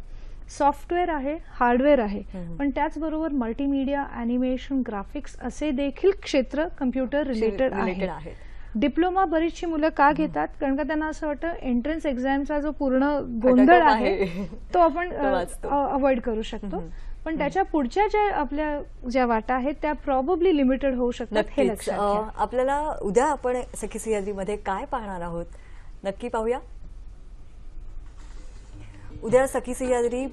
सॉफ्टवेअर आहे, हार्डवेअर आहे, पण त्याचबरोबर मल्टीमीडिया, ॲनिमेशन, ग्राफिक्स असे देखील क्षेत्र कम्प्युटर रिलेटेड आहेत. डिप्लोमा बरीचशी मुलं का घेतात, कारण का त्यांना असं वाटतं एंट्रन्स एक्झामचा जो पूर्ण गोंधळ आहे तो आपण अवॉइड करू शकतो. पण त्याच्या पुढच्या ज्या वाटा आहेत त्या प्रॉबेबली लिमिटेड होऊ शकतात, हे लक्षात घ्या. आपल्याला उद्या आपण सखी सह्याद्रीमध्ये काय पाहणार आहोत नक्की पाहूया. उद्या सखी सह्याद्री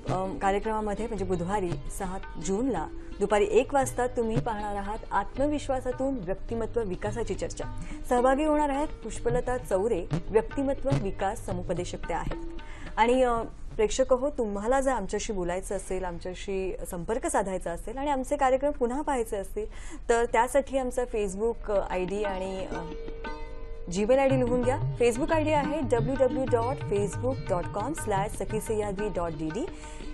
कार्यक्रमामध्ये म्हणजे बुधवारी 6 जूनला दुपारी 1 वाजता तुम्ही पाहणार आहात आत्मविश्वासातून व्यक्तिमत्व विकासाची चर्चा. सहभागी होणार आहेत पुष्पलता चौरे, व्यक्तिमत्व विकास समुपदेशक त्या आहेत. आणि प्रेक्षक हो, तुम्हाला जर आमच्याशी बोलायचं असेल, आमच्याशी संपर्क साधायचा असेल आणि आमचे कार्यक्रम पुन्हा पाहायचे असतील तर त्यासाठी आमचा फेसबुक ID आणि जीमेल ID लिहून घ्या. फेसबुक ID आहे www.facebook.com/sakhisahyadri.dd.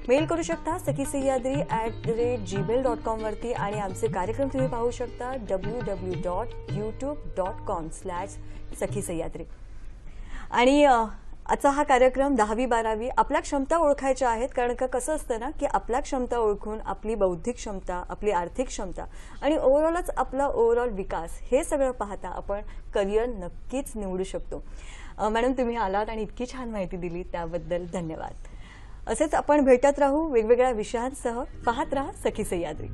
मेल करू शकता sakhisahyadri@gmail.com वरती आणि आमचे कार्यक्रम तुम्ही पाहू शकता www.youtube.com/sakhisahyadri. आणि आजचा हा कार्यक्रम 10वी-12वी आपल्या क्षमता ओळखायच्या आहेत, कारण का कसं असतं ना की आपल्या क्षमता ओळखून आपली बौद्धिक क्षमता, आपली आर्थिक क्षमता आणि ओव्हरऑलच आपला ओव्हरऑल विकास हे सगळं पाहता आपण करिअर नक्कीच निवडू शकतो. मॅडम तुम्ही आलात आणि इतकी छान माहिती दिली त्याबद्दल धन्यवाद. असेच आपण भेटत राहू वेगवेगळ्या विषयांसह. पाहत राहा सखी सह्याद्री.